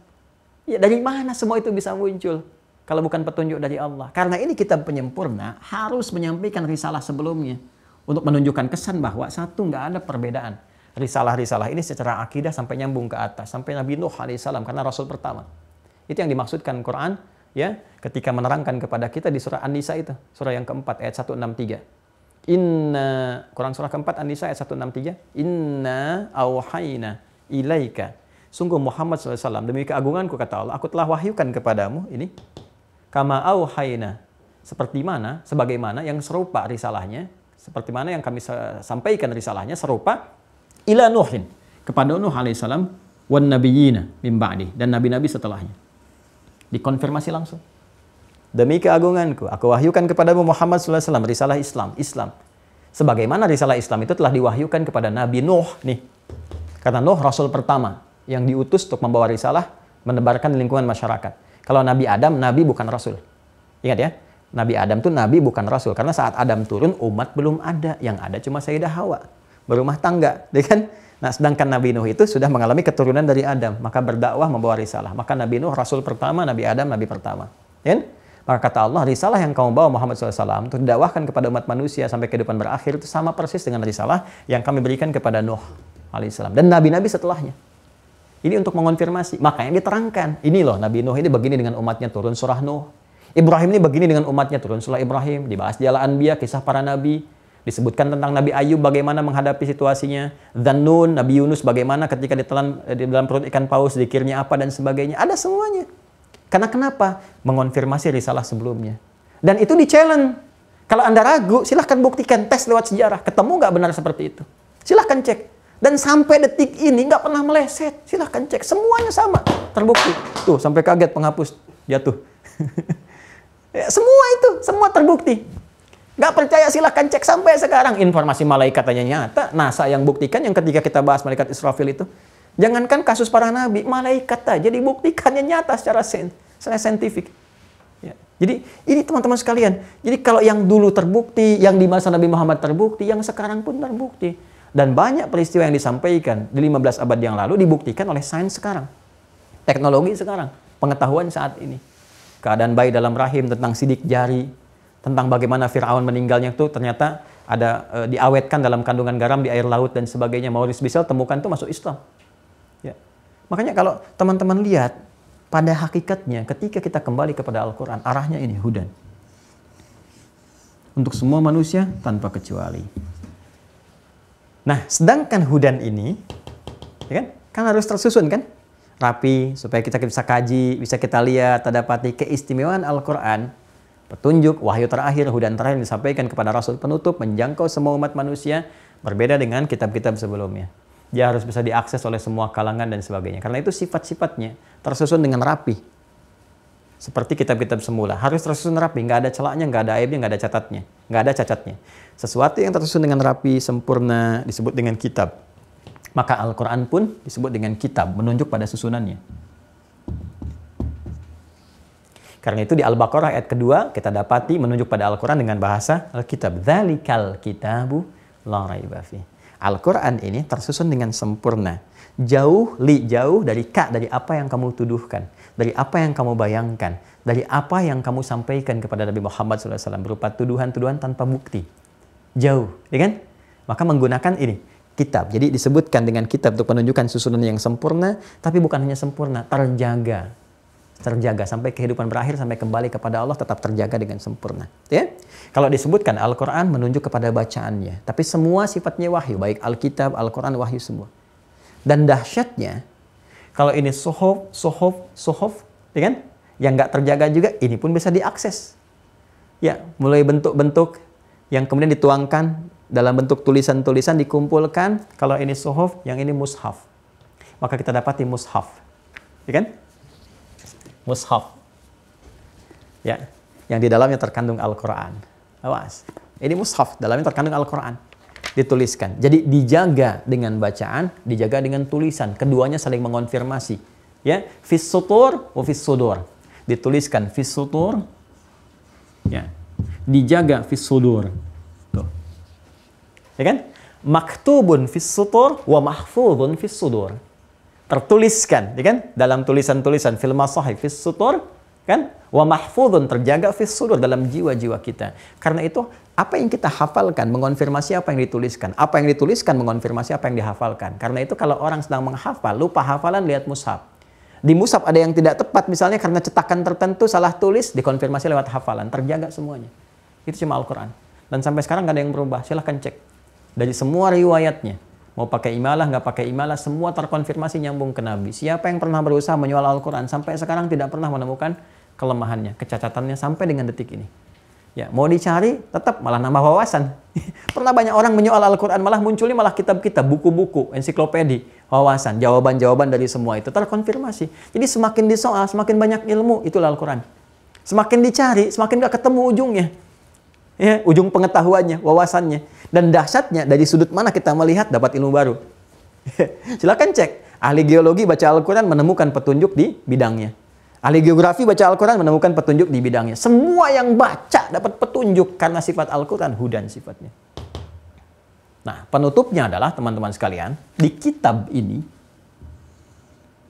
Speaker 2: Ya, dari mana semua itu bisa muncul? Kalau bukan petunjuk dari Allah. Karena ini kitab penyempurna harus menyampaikan risalah sebelumnya. Untuk menunjukkan kesan bahwa satu, nggak ada perbedaan. Risalah-risalah ini secara akidah sampai nyambung ke atas. Sampai Nabi Nuh alaihissalam, karena Rasul pertama. Itu yang dimaksudkan Quran, ya, ketika menerangkan kepada kita di surah An-Nisa itu. Surah yang keempat, ayat 163. Quran surah keempat An-Nisa ayat 163. Inna awhayna ilaika. Sungguh Muhammad SAW, demi keagunganku kata Allah, aku telah wahyukan kepadamu ini. Kama awhayna. Seperti mana, sebagaimana yang serupa risalahnya. Seperti mana yang kami sampaikan risalahnya serupa. Ila Nuhin. Kepada Nuh alaihissalam. Wan nabiyina min ba'di. Dan nabi-nabi setelahnya. Dikonfirmasi langsung. Demi keagunganku, aku wahyukan kepadamu Muhammad SAW, risalah Islam. Sebagaimana risalah Islam itu telah diwahyukan kepada Nabi Nuh. Nih, karena Nuh Rasul pertama yang diutus untuk membawa risalah, menebarkan di lingkungan masyarakat. Kalau Nabi Adam, Nabi bukan Rasul. Ingat ya, Nabi Adam tuh Nabi bukan Rasul. Karena saat Adam turun, umat belum ada. Yang ada cuma Sayyidah Hawa, berumah tangga. Ya kan? Nah, sedangkan Nabi Nuh itu sudah mengalami keturunan dari Adam. Maka berdakwah membawa risalah. Maka Nabi Nuh Rasul pertama, Nabi Adam Nabi pertama. Ya kan? Maka kata Allah, risalah yang kamu bawa Muhammad SAW untuk didakwahkan kepada umat manusia sampai kehidupan berakhir itu sama persis dengan risalah yang kami berikan kepada Nuh alaihissalam dan nabi-nabi setelahnya. Ini untuk mengonfirmasi. Makanya diterangkan. Ini loh, Nabi Nuh ini begini dengan umatnya, turun surah Nuh. Ibrahim ini begini dengan umatnya, turun surah Ibrahim. Dibahas di Al-Anbiya, kisah para nabi. Disebutkan tentang Nabi Ayub bagaimana menghadapi situasinya. Dzannun, Nabi Yunus bagaimana ketika ditelan di dalam perut ikan paus, zikirnya apa dan sebagainya. Ada semuanya. Karena kenapa? Mengonfirmasi risalah sebelumnya. Dan itu di-challenge. Kalau Anda ragu, silahkan buktikan, tes lewat sejarah. Ketemu nggak benar seperti itu? Silahkan cek. Dan sampai detik ini nggak pernah meleset. Silahkan cek. Semuanya sama. Terbukti. Tuh, sampai kaget penghapus. Jatuh. Ya, semua itu. Semua terbukti. Nggak percaya silahkan cek sampai sekarang. Informasi malaikat hanya nyata. NASA yang buktikan yang ketika kita bahas malaikat Israfil itu. Jangankan kasus para nabi, malaikat aja dibuktikannya nyata secara saintifik. Ya. Jadi ini teman-teman sekalian. Jadi kalau yang dulu terbukti, yang di masa Nabi Muhammad terbukti, yang sekarang pun terbukti. Dan banyak peristiwa yang disampaikan di 15 abad yang lalu dibuktikan oleh sains sekarang. Teknologi sekarang, pengetahuan saat ini. Keadaan bayi dalam rahim, tentang sidik jari, tentang bagaimana Fir'aun meninggalnya itu ternyata ada diawetkan dalam kandungan garam di air laut dan sebagainya. Maurice Bissell temukan itu masuk Islam. Ya. Makanya kalau teman-teman lihat, pada hakikatnya ketika kita kembali kepada Al-Quran, arahnya ini, hudan. Untuk semua manusia tanpa kecuali. Nah, sedangkan hudan ini, ya kan harus tersusun kan? Rapi, supaya kita bisa kaji, bisa kita lihat, terdapati keistimewaan Al-Quran, petunjuk, wahyu terakhir, hudan terakhir yang disampaikan kepada Rasul penutup, menjangkau semua umat manusia, berbeda dengan kitab-kitab sebelumnya. Dia harus bisa diakses oleh semua kalangan dan sebagainya. Karena itu sifat-sifatnya tersusun dengan rapi. Seperti kitab-kitab semula. Harus tersusun rapi. Nggak ada celaknya, nggak ada aibnya, nggak ada catatnya. Nggak ada cacatnya. Sesuatu yang tersusun dengan rapi, sempurna, disebut dengan kitab. Maka Al-Quran pun disebut dengan kitab, menunjuk pada susunannya. Karena itu di Al-Baqarah ayat kedua kita dapati menunjuk pada Al-Quran dengan bahasa Al-Kitab. Dzalikal kitabu la raiba fi. Al-Quran ini tersusun dengan sempurna. Jauh dari dari apa yang kamu tuduhkan, dari apa yang kamu bayangkan, dari apa yang kamu sampaikan kepada Nabi Muhammad SAW berupa tuduhan-tuduhan tanpa bukti. Jauh, ya kan? Maka menggunakan ini, kitab. Jadi disebutkan dengan kitab untuk menunjukkan susunan yang sempurna, tapi bukan hanya sempurna, terjaga sampai kehidupan berakhir, sampai kembali kepada Allah tetap terjaga dengan sempurna. Ya? Kalau disebutkan Al-Quran menunjuk kepada bacaannya, tapi semua sifatnya wahyu, baik Alkitab, Al-Quran, wahyu semua. Dan dahsyatnya, kalau ini sohof, ya kan? Yang nggak terjaga juga, ini pun bisa diakses. Ya, mulai bentuk-bentuk yang kemudian dituangkan dalam bentuk tulisan-tulisan dikumpulkan. Kalau ini sohof, yang ini mushaf. Maka kita dapati mushaf, ya kan? Mushaf, ya, yang di dalamnya terkandung Al-Quran. Awas, ini mushaf, dalamnya terkandung Al-Quran. Dituliskan. Jadi dijaga dengan bacaan, dijaga dengan tulisan. Keduanya saling mengonfirmasi. Ya, fis sutur wa fis sudur. Dituliskan fis sutur, ya, dijaga fis sudur. Tuh. Ya kan? Maktubun fis sutur wa mahfudun fis sudur. Tertuliskan, ya kan? Dalam tulisan-tulisan fil masahif fis sutur, kan? Wa mahfudun, terjaga fis sudur, dalam jiwa-jiwa kita. Karena itu apa yang kita hafalkan mengonfirmasi apa yang dituliskan. Apa yang dituliskan mengonfirmasi apa yang dihafalkan. Karena itu kalau orang sedang menghafal, lupa hafalan, lihat mushaf. Di mushaf ada yang tidak tepat, misalnya karena cetakan tertentu salah tulis, dikonfirmasi lewat hafalan. Terjaga semuanya. Itu cuma Al-Quran. Dan sampai sekarang nggak ada yang berubah. Silahkan cek. Dari semua riwayatnya. Mau pakai imalah, nggak pakai imalah, semua terkonfirmasi nyambung ke Nabi. Siapa yang pernah berusaha menyoal Al-Quran, sampai sekarang tidak pernah menemukan kelemahannya, kecacatannya sampai dengan detik ini. Ya, mau dicari, tetap malah nambah wawasan. Pernah banyak orang menyoal Al-Quran, malah munculnya malah kitab-kitab, buku-buku, ensiklopedi, wawasan, jawaban-jawaban dari semua itu terkonfirmasi. Jadi semakin disoal, semakin banyak ilmu, itulah Al-Quran. Semakin dicari, semakin gak ketemu ujungnya. Ya, ujung pengetahuannya, wawasannya. Dan dahsyatnya, dari sudut mana kita melihat, dapat ilmu baru. Silakan cek. Ahli geologi baca Al-Quran menemukan petunjuk di bidangnya. Ahli geografi baca Al-Quran menemukan petunjuk di bidangnya. Semua yang baca dapat petunjuk karena sifat Al-Quran hudan sifatnya. Nah, penutupnya adalah teman-teman sekalian, di kitab ini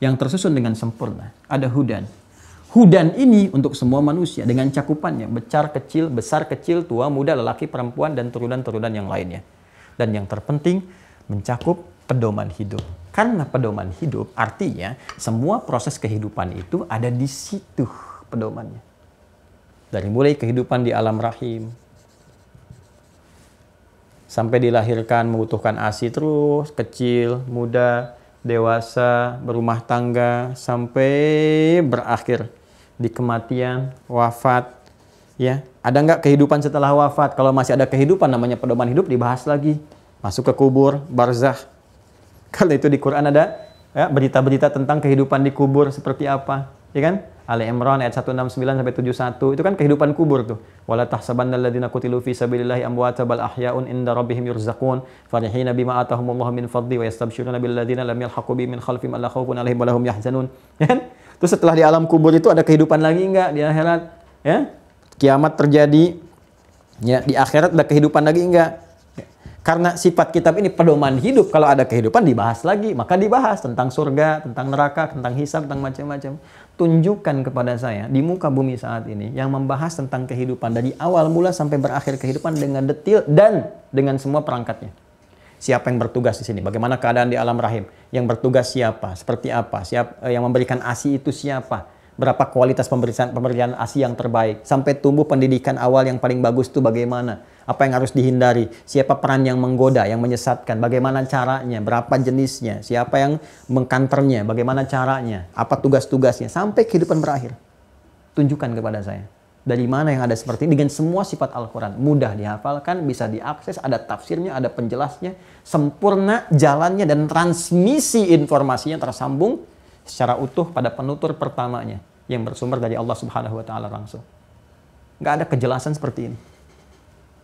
Speaker 2: yang tersusun dengan sempurna ada hudan. Hudan ini untuk semua manusia dengan cakupannya, besar kecil, tua, muda, lelaki, perempuan, dan turunan-turunan yang lainnya. Dan yang terpenting mencakup pedoman hidup. Karena pedoman hidup artinya semua proses kehidupan itu ada di situ pedomannya. Dari mulai kehidupan di alam rahim, sampai dilahirkan membutuhkan ASI terus, kecil, muda, dewasa, berumah tangga, sampai berakhir di kematian, wafat. Ya, ada nggak kehidupan setelah wafat? Kalau masih ada kehidupan, namanya pedoman hidup, dibahas lagi. Masuk ke kubur, barzakh. Kalau itu di Quran ada ya, berita-berita tentang kehidupan di kubur seperti apa, ya kan? Ali Imran ayat 169 sampai 71 itu kan kehidupan kubur tuh. Wala tahsabannal ladzina qutilu fi sabilillahi amwata bal ahya'un inda rabbihim yurzaqun farihina bima atahumullahu min fadli wa yastabshiruna bil ladzina lam yalhaqu bihim min khalfihim alla khaufun 'alaihim wa lahum yahzanun. Ya kan? Terus setelah di alam kubur itu ada kehidupan lagi enggak di akhirat? Ya? Kiamat terjadi. Ya, di akhirat ada kehidupan lagi enggak? Karena sifat kitab ini pedoman hidup, kalau ada kehidupan dibahas lagi, maka dibahas tentang surga, tentang neraka, tentang hisab, tentang macam-macam. Tunjukkan kepada saya di muka bumi saat ini yang membahas tentang kehidupan dari awal mula sampai berakhir kehidupan dengan detail dan dengan semua perangkatnya. Siapa yang bertugas di sini? Bagaimana keadaan di alam rahim? Yang bertugas siapa? Seperti apa? Siapa yang memberikan ASI itu siapa? Berapa kualitas pemberian ASI yang terbaik? Sampai tumbuh pendidikan awal yang paling bagus itu bagaimana? Apa yang harus dihindari? Siapa peran yang menggoda, yang menyesatkan? Bagaimana caranya? Berapa jenisnya? Siapa yang mengkanternya? Bagaimana caranya? Apa tugas-tugasnya? Sampai kehidupan berakhir. Tunjukkan kepada saya. Dari mana yang ada seperti ini? Dengan semua sifat Al-Quran. Mudah dihafalkan, bisa diakses, ada tafsirnya, ada penjelasnya. Sempurna jalannya dan transmisi informasinya tersambung secara utuh pada penutur pertamanya. Yang bersumber dari Allah Subhanahu wa Ta'ala langsung. Nggak ada kejelasan seperti ini.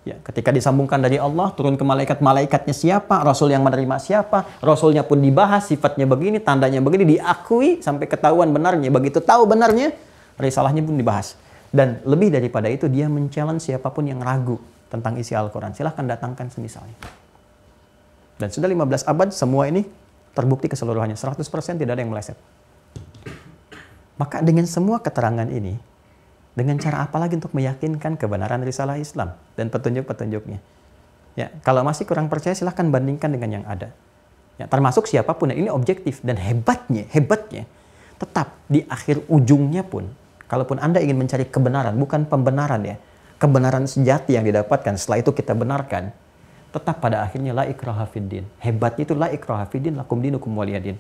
Speaker 2: Ya, ketika disambungkan dari Allah, turun ke malaikat, malaikatnya siapa, Rasul yang menerima siapa, Rasulnya pun dibahas, sifatnya begini, tandanya begini, diakui sampai ketahuan benarnya. Begitu tahu benarnya, risalahnya pun dibahas. Dan lebih daripada itu, dia men-challenge siapapun yang ragu tentang isi Al-Quran. Silahkan datangkan semisalnya. Dan sudah 15 abad, semua ini terbukti keseluruhannya. 100% tidak ada yang meleset. Maka dengan semua keterangan ini, dengan cara apa lagi untuk meyakinkan kebenaran risalah Islam dan petunjuk-petunjuknya? Ya, kalau masih kurang percaya, silahkan bandingkan dengan yang ada. Ya, termasuk siapapun, ini objektif. Dan hebatnya, tetap di akhir ujungnya pun, kalaupun Anda ingin mencari kebenaran, bukan pembenaran ya, kebenaran sejati yang didapatkan, setelah itu kita benarkan, tetap pada akhirnya la ikraha fiddin. Hebatnya itu la ikraha fiddin, lakum dinukum waliyadin.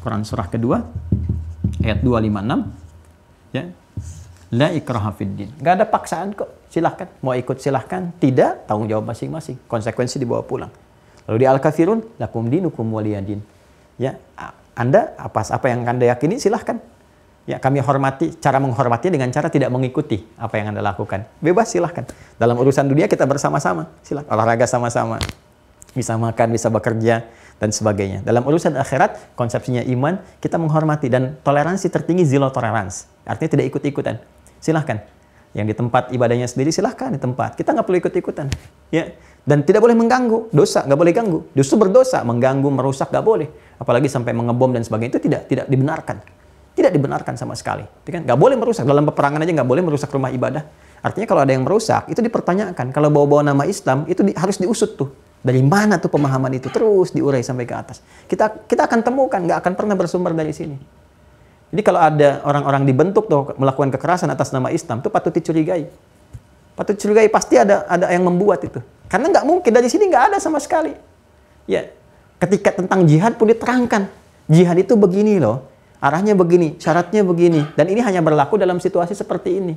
Speaker 2: Quran surah kedua, ayat 256, ya. La ikraha fiddin. Gak ada paksaan kok. Silahkan. Mau ikut silahkan. Tidak, tanggung jawab masing-masing. Konsekuensi dibawa pulang. Lalu di Al-Kafirun, lakum dinukum waliyadin. Ya, Anda apa yang Anda yakini silahkan. Ya, kami hormati. Cara menghormatinya dengan cara tidak mengikuti apa yang Anda lakukan. Bebas silahkan. Dalam urusan dunia kita bersama-sama. Silahkan. Olahraga sama-sama. Bisa makan, bisa bekerja, dan sebagainya. Dalam urusan akhirat, konsepsinya iman, kita menghormati. Dan toleransi tertinggi zero tolerance. Artinya tidak ikut-ikutan. Silahkan. Yang di tempat ibadahnya sendiri, silahkan di tempat. Kita nggak perlu ikut-ikutan. Ya. Dan tidak boleh mengganggu. Dosa, nggak boleh ganggu. Justru berdosa, mengganggu, merusak, nggak boleh. Apalagi sampai mengebom dan sebagainya, itu tidak dibenarkan. Tidak dibenarkan sama sekali. Kan? Nggak boleh merusak. Dalam peperangan aja nggak boleh merusak rumah ibadah. Artinya kalau ada yang merusak, itu dipertanyakan. Kalau bawa-bawa nama Islam, itu harus diusut tuh. Dari mana tuh pemahaman itu? Terus diurai sampai ke atas. Kita akan temukan, nggak akan pernah bersumber dari sini. Jadi kalau ada orang-orang dibentuk tuh melakukan kekerasan atas nama Islam, itu patut dicurigai. Patut dicurigai, pasti ada yang membuat itu. Karena nggak mungkin, dari sini nggak ada sama sekali. Ya, ketika tentang jihad pun diterangkan. Jihad itu begini loh, arahnya begini, syaratnya begini. Dan ini hanya berlaku dalam situasi seperti ini.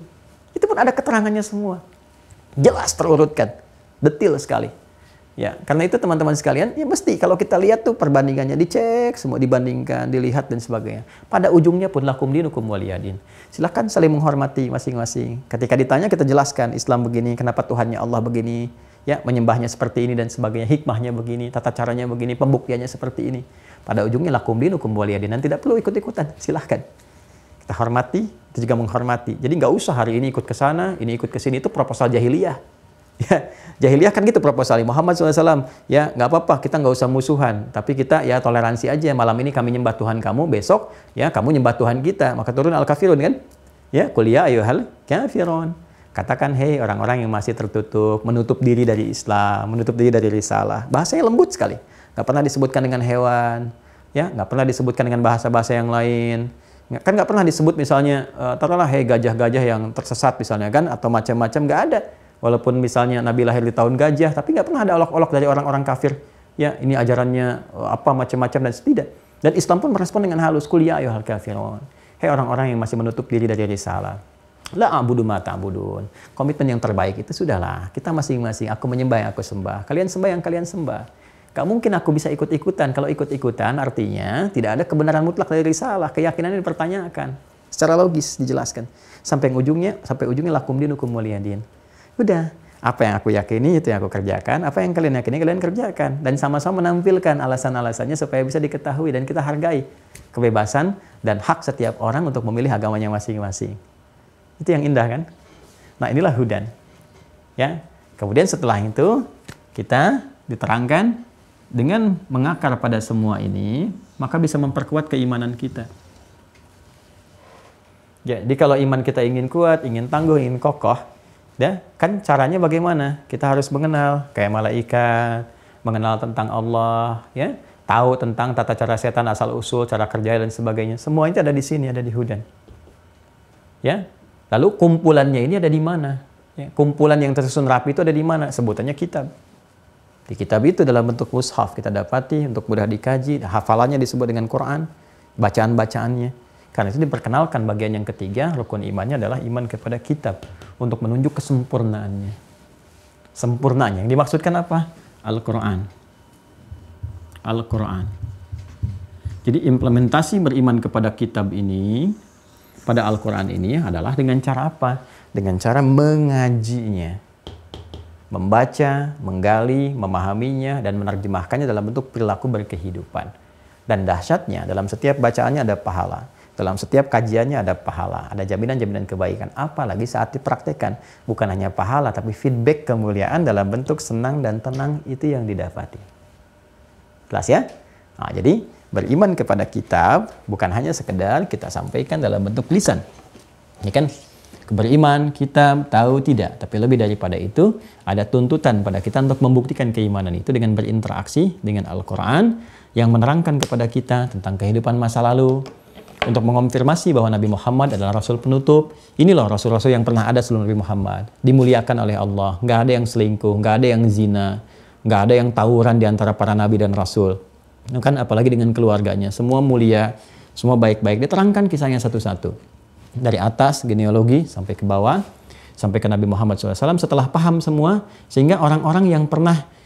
Speaker 2: Itu pun ada keterangannya semua. Jelas terurutkan. Detil sekali. Ya, karena itu teman-teman sekalian, ya mesti kalau kita lihat tuh perbandingannya dicek, semua dibandingkan, dilihat dan sebagainya. Pada ujungnya pun lakum dinukum waliyadin. Silahkan saling menghormati masing-masing. Ketika ditanya kita jelaskan Islam begini, kenapa Tuhannya Allah begini, ya menyembahnya seperti ini dan sebagainya, hikmahnya begini, tata caranya begini, pembuktiannya seperti ini. Pada ujungnya lakum dinukum waliyadin, dan tidak perlu ikut-ikutan. Silahkan. Kita hormati, kita juga menghormati. Jadi nggak usah hari ini ikut ke sana, ini ikut ke sini, itu proposal jahiliyah. Ya, jahiliyah kan gitu proposal Muhammad SAW. Ya, nggak apa-apa, kita nggak usah musuhan. Tapi kita ya toleransi aja. Malam ini kami nyembah Tuhan kamu, besok ya kamu nyembah Tuhan kita. Maka turun Al-Kafirun kan? Ya, qul ya ayyuhal kafirun. Katakan, hei orang-orang yang masih tertutup, menutup diri dari Islam, menutup diri dari risalah. Bahasanya lembut sekali. Nggak pernah disebutkan dengan hewan. Ya, nggak pernah disebutkan dengan bahasa-bahasa yang lain. Kan nggak pernah disebut misalnya, taruhlah hei gajah-gajah yang tersesat misalnya kan, atau macam-macam, nggak ada. Walaupun misalnya Nabi lahir di tahun gajah, tapi nggak pernah ada olok-olok dari orang-orang kafir. Ya, ini ajarannya apa macam-macam dan tidak. Dan Islam pun merespon dengan halus. Qul ya ayyuhal kafirun. Hei orang-orang yang masih menutup diri dari risalah. La a'budu ma ta'budun. Komitmen yang terbaik itu sudahlah. Kita masing-masing, aku menyembah yang aku sembah. Kalian sembah yang kalian sembah. Gak mungkin aku bisa ikut-ikutan. Kalau ikut-ikutan artinya tidak ada kebenaran mutlak dari risalah. Keyakinan ini dipertanyakan. Secara logis dijelaskan. Sampai ujungnya lakum dinukum waliyadin. Udah, apa yang aku yakini itu yang aku kerjakan, apa yang kalian yakini kalian kerjakan, dan sama-sama menampilkan alasan-alasannya supaya bisa diketahui dan kita hargai kebebasan dan hak setiap orang untuk memilih agamanya masing-masing. Itu yang indah kan? Nah, inilah hudan. Ya. Kemudian setelah itu kita diterangkan dengan mengakar pada semua ini, maka bisa memperkuat keimanan kita. Jadi kalau iman kita ingin kuat, ingin tangguh, ingin kokoh, ya, kan caranya bagaimana? Kita harus mengenal kayak malaikat, mengenal tentang Allah, ya, tahu tentang tata cara setan asal usul, cara kerja dan sebagainya. Semua itu ada di sini, ada di hudan. Ya. Lalu kumpulannya ini ada di mana? Ya, kumpulan yang tersusun rapi itu ada di mana? Sebutannya kitab. Di kitab itu dalam bentuk mushaf kita dapati untuk mudah dikaji, hafalannya disebut dengan Quran, bacaan-bacaannya. Karena itu diperkenalkan bagian yang ketiga, rukun imannya adalah iman kepada kitab untuk menunjuk kesempurnaannya. Sempurnanya. Yang dimaksudkan apa? Al-Quran. Al-Quran. Jadi implementasi beriman kepada kitab ini, pada Al-Quran ini adalah dengan cara apa? Dengan cara mengajinya. membaca, menggali, memahaminya, dan menerjemahkannya dalam bentuk perilaku berkehidupan. Dan dahsyatnya, dalam setiap bacaannya ada pahala. Dalam setiap kajiannya ada pahala, ada jaminan-jaminan kebaikan. Apalagi saat dipraktekkan, bukan hanya pahala, tapi feedback kemuliaan dalam bentuk senang dan tenang itu yang didapati. Jelas ya? Nah, jadi beriman kepada kitab bukan hanya sekedar kita sampaikan dalam bentuk lisan. Ini kan beriman, kitab, tahu tidak. Tapi lebih daripada itu, ada tuntutan pada kita untuk membuktikan keimanan itu dengan berinteraksi dengan Al-Quran yang menerangkan kepada kita tentang kehidupan masa lalu, untuk mengonfirmasi bahwa Nabi Muhammad adalah Rasul penutup. Ini loh Rasul-Rasul yang pernah ada sebelum Nabi Muhammad. Dimuliakan oleh Allah. Nggak ada yang selingkuh, nggak ada yang zina, nggak ada yang tawuran di antara para Nabi dan Rasul. Itu kan apalagi dengan keluarganya. Semua mulia, semua baik-baik. Diterangkan kisahnya satu-satu. Dari atas, genealogi, sampai ke bawah, sampai ke Nabi Muhammad SAW. Setelah paham semua, sehingga orang-orang yang pernah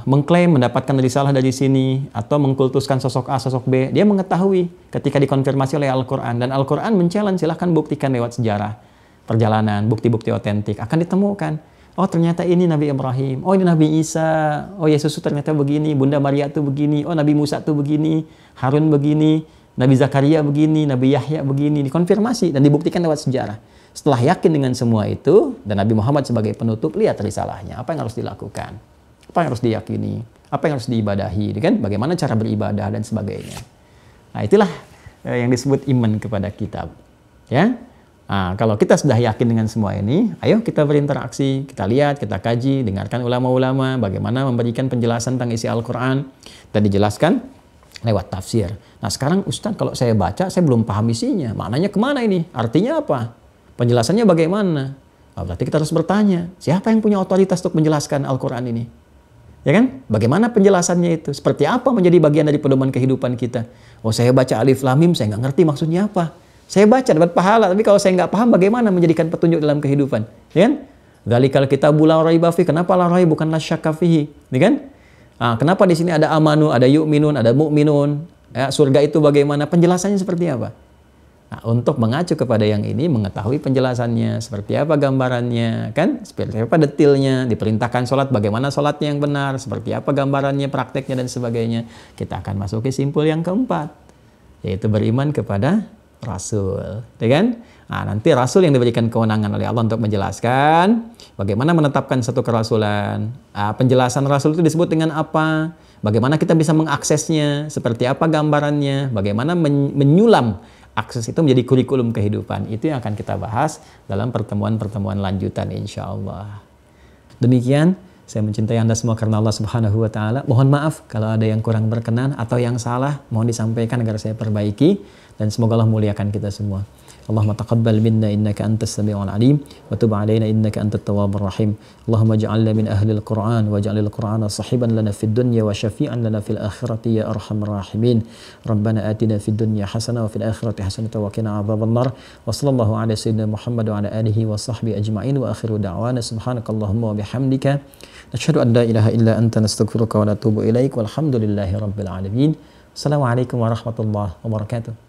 Speaker 2: mengklaim mendapatkan risalah dari sini atau mengkultuskan sosok A, sosok B, dia mengetahui ketika dikonfirmasi oleh Al-Quran. Dan Al-Quran men-challenge, silahkan buktikan lewat sejarah, perjalanan, bukti-bukti otentik. Akan ditemukan, oh ternyata ini Nabi Ibrahim, oh ini Nabi Isa, oh Yesus ternyata begini, Bunda Maria tuh begini, oh Nabi Musa tuh begini, Harun begini, Nabi Zakaria begini, Nabi Yahya begini. Dikonfirmasi dan dibuktikan lewat sejarah. Setelah yakin dengan semua itu, dan Nabi Muhammad sebagai penutup, lihat risalahnya, apa yang harus dilakukan. Apa yang harus diyakini, apa yang harus diibadahi, kan? Bagaimana cara beribadah dan sebagainya. Nah, itulah yang disebut iman kepada kitab. Ya, nah, kalau kita sudah yakin dengan semua ini, ayo kita berinteraksi, kita lihat, kita kaji, dengarkan ulama-ulama, bagaimana memberikan penjelasan tentang isi Al-Quran, dan dijelaskan lewat tafsir. Nah, sekarang Ustadz, kalau saya baca, saya belum paham isinya. Maknanya kemana ini? Artinya apa? Penjelasannya bagaimana? Nah, berarti kita harus bertanya, siapa yang punya otoritas untuk menjelaskan Al-Quran ini? Ya kan? Bagaimana penjelasannya itu? Seperti apa menjadi bagian dari pedoman kehidupan kita? Oh, saya baca alif lam mim, saya nggak ngerti maksudnya apa. Saya baca dapat pahala, tapi kalau saya nggak paham bagaimana menjadikan petunjuk dalam kehidupan? Ya kan? Dzalikal kitabu la raiba fihi. Kenapa la raib bukan la syakka fihi? Ya kan? Nah, kenapa di sini ada amanu, ada yu'minun, ada mu'minun? Ya, surga itu bagaimana? Penjelasannya seperti apa? Nah, untuk mengacu kepada yang ini, mengetahui penjelasannya, seperti apa gambarannya, kan? Seperti apa detailnya, diperintahkan sholat, bagaimana sholatnya yang benar, seperti apa gambarannya, prakteknya, dan sebagainya. Kita akan masuk ke simpul yang keempat, yaitu beriman kepada Rasul, ya kan? Nah, nanti Rasul yang diberikan kewenangan oleh Allah untuk menjelaskan bagaimana menetapkan satu kerasulan. Penjelasan Rasul itu disebut dengan apa? Bagaimana kita bisa mengaksesnya, seperti apa gambarannya, bagaimana menyulam akses itu menjadi kurikulum kehidupan. Itu yang akan kita bahas dalam pertemuan-pertemuan lanjutan insya Allah. Demikian, saya mencintai Anda semua karena Allah Subhanahu wa Ta'ala. Mohon maaf kalau ada yang kurang berkenan atau yang salah, mohon disampaikan agar saya perbaiki, dan semoga Allah muliakan kita semua. Allahumma taqabbal minna innaka antas sami'ul alim wa tub 'alaina innaka antat tawwabur rahim. Allahumma ij'alna min ahlil Qur'an waj'alil Qur'ana sahiban lana fid dunya wa syafi'an lana fil akhirati ya arhamar rahimin. Rabbana atina fid dunya hasanah wa fil akhirati hasanah wa qina adzabannar. Wa sallallahu ala sayyidina Muhammad wa ala alihi wa sahbihi ajma'in wa akhiru da'wana subhanakallahumma wa bihamdika nashhadu an la ilaha illa anta nastaghfiruka wa natubu ilaik walhamdulillahi rabbil alamin. Assalamualaikum warahmatullahi wabarakatuh.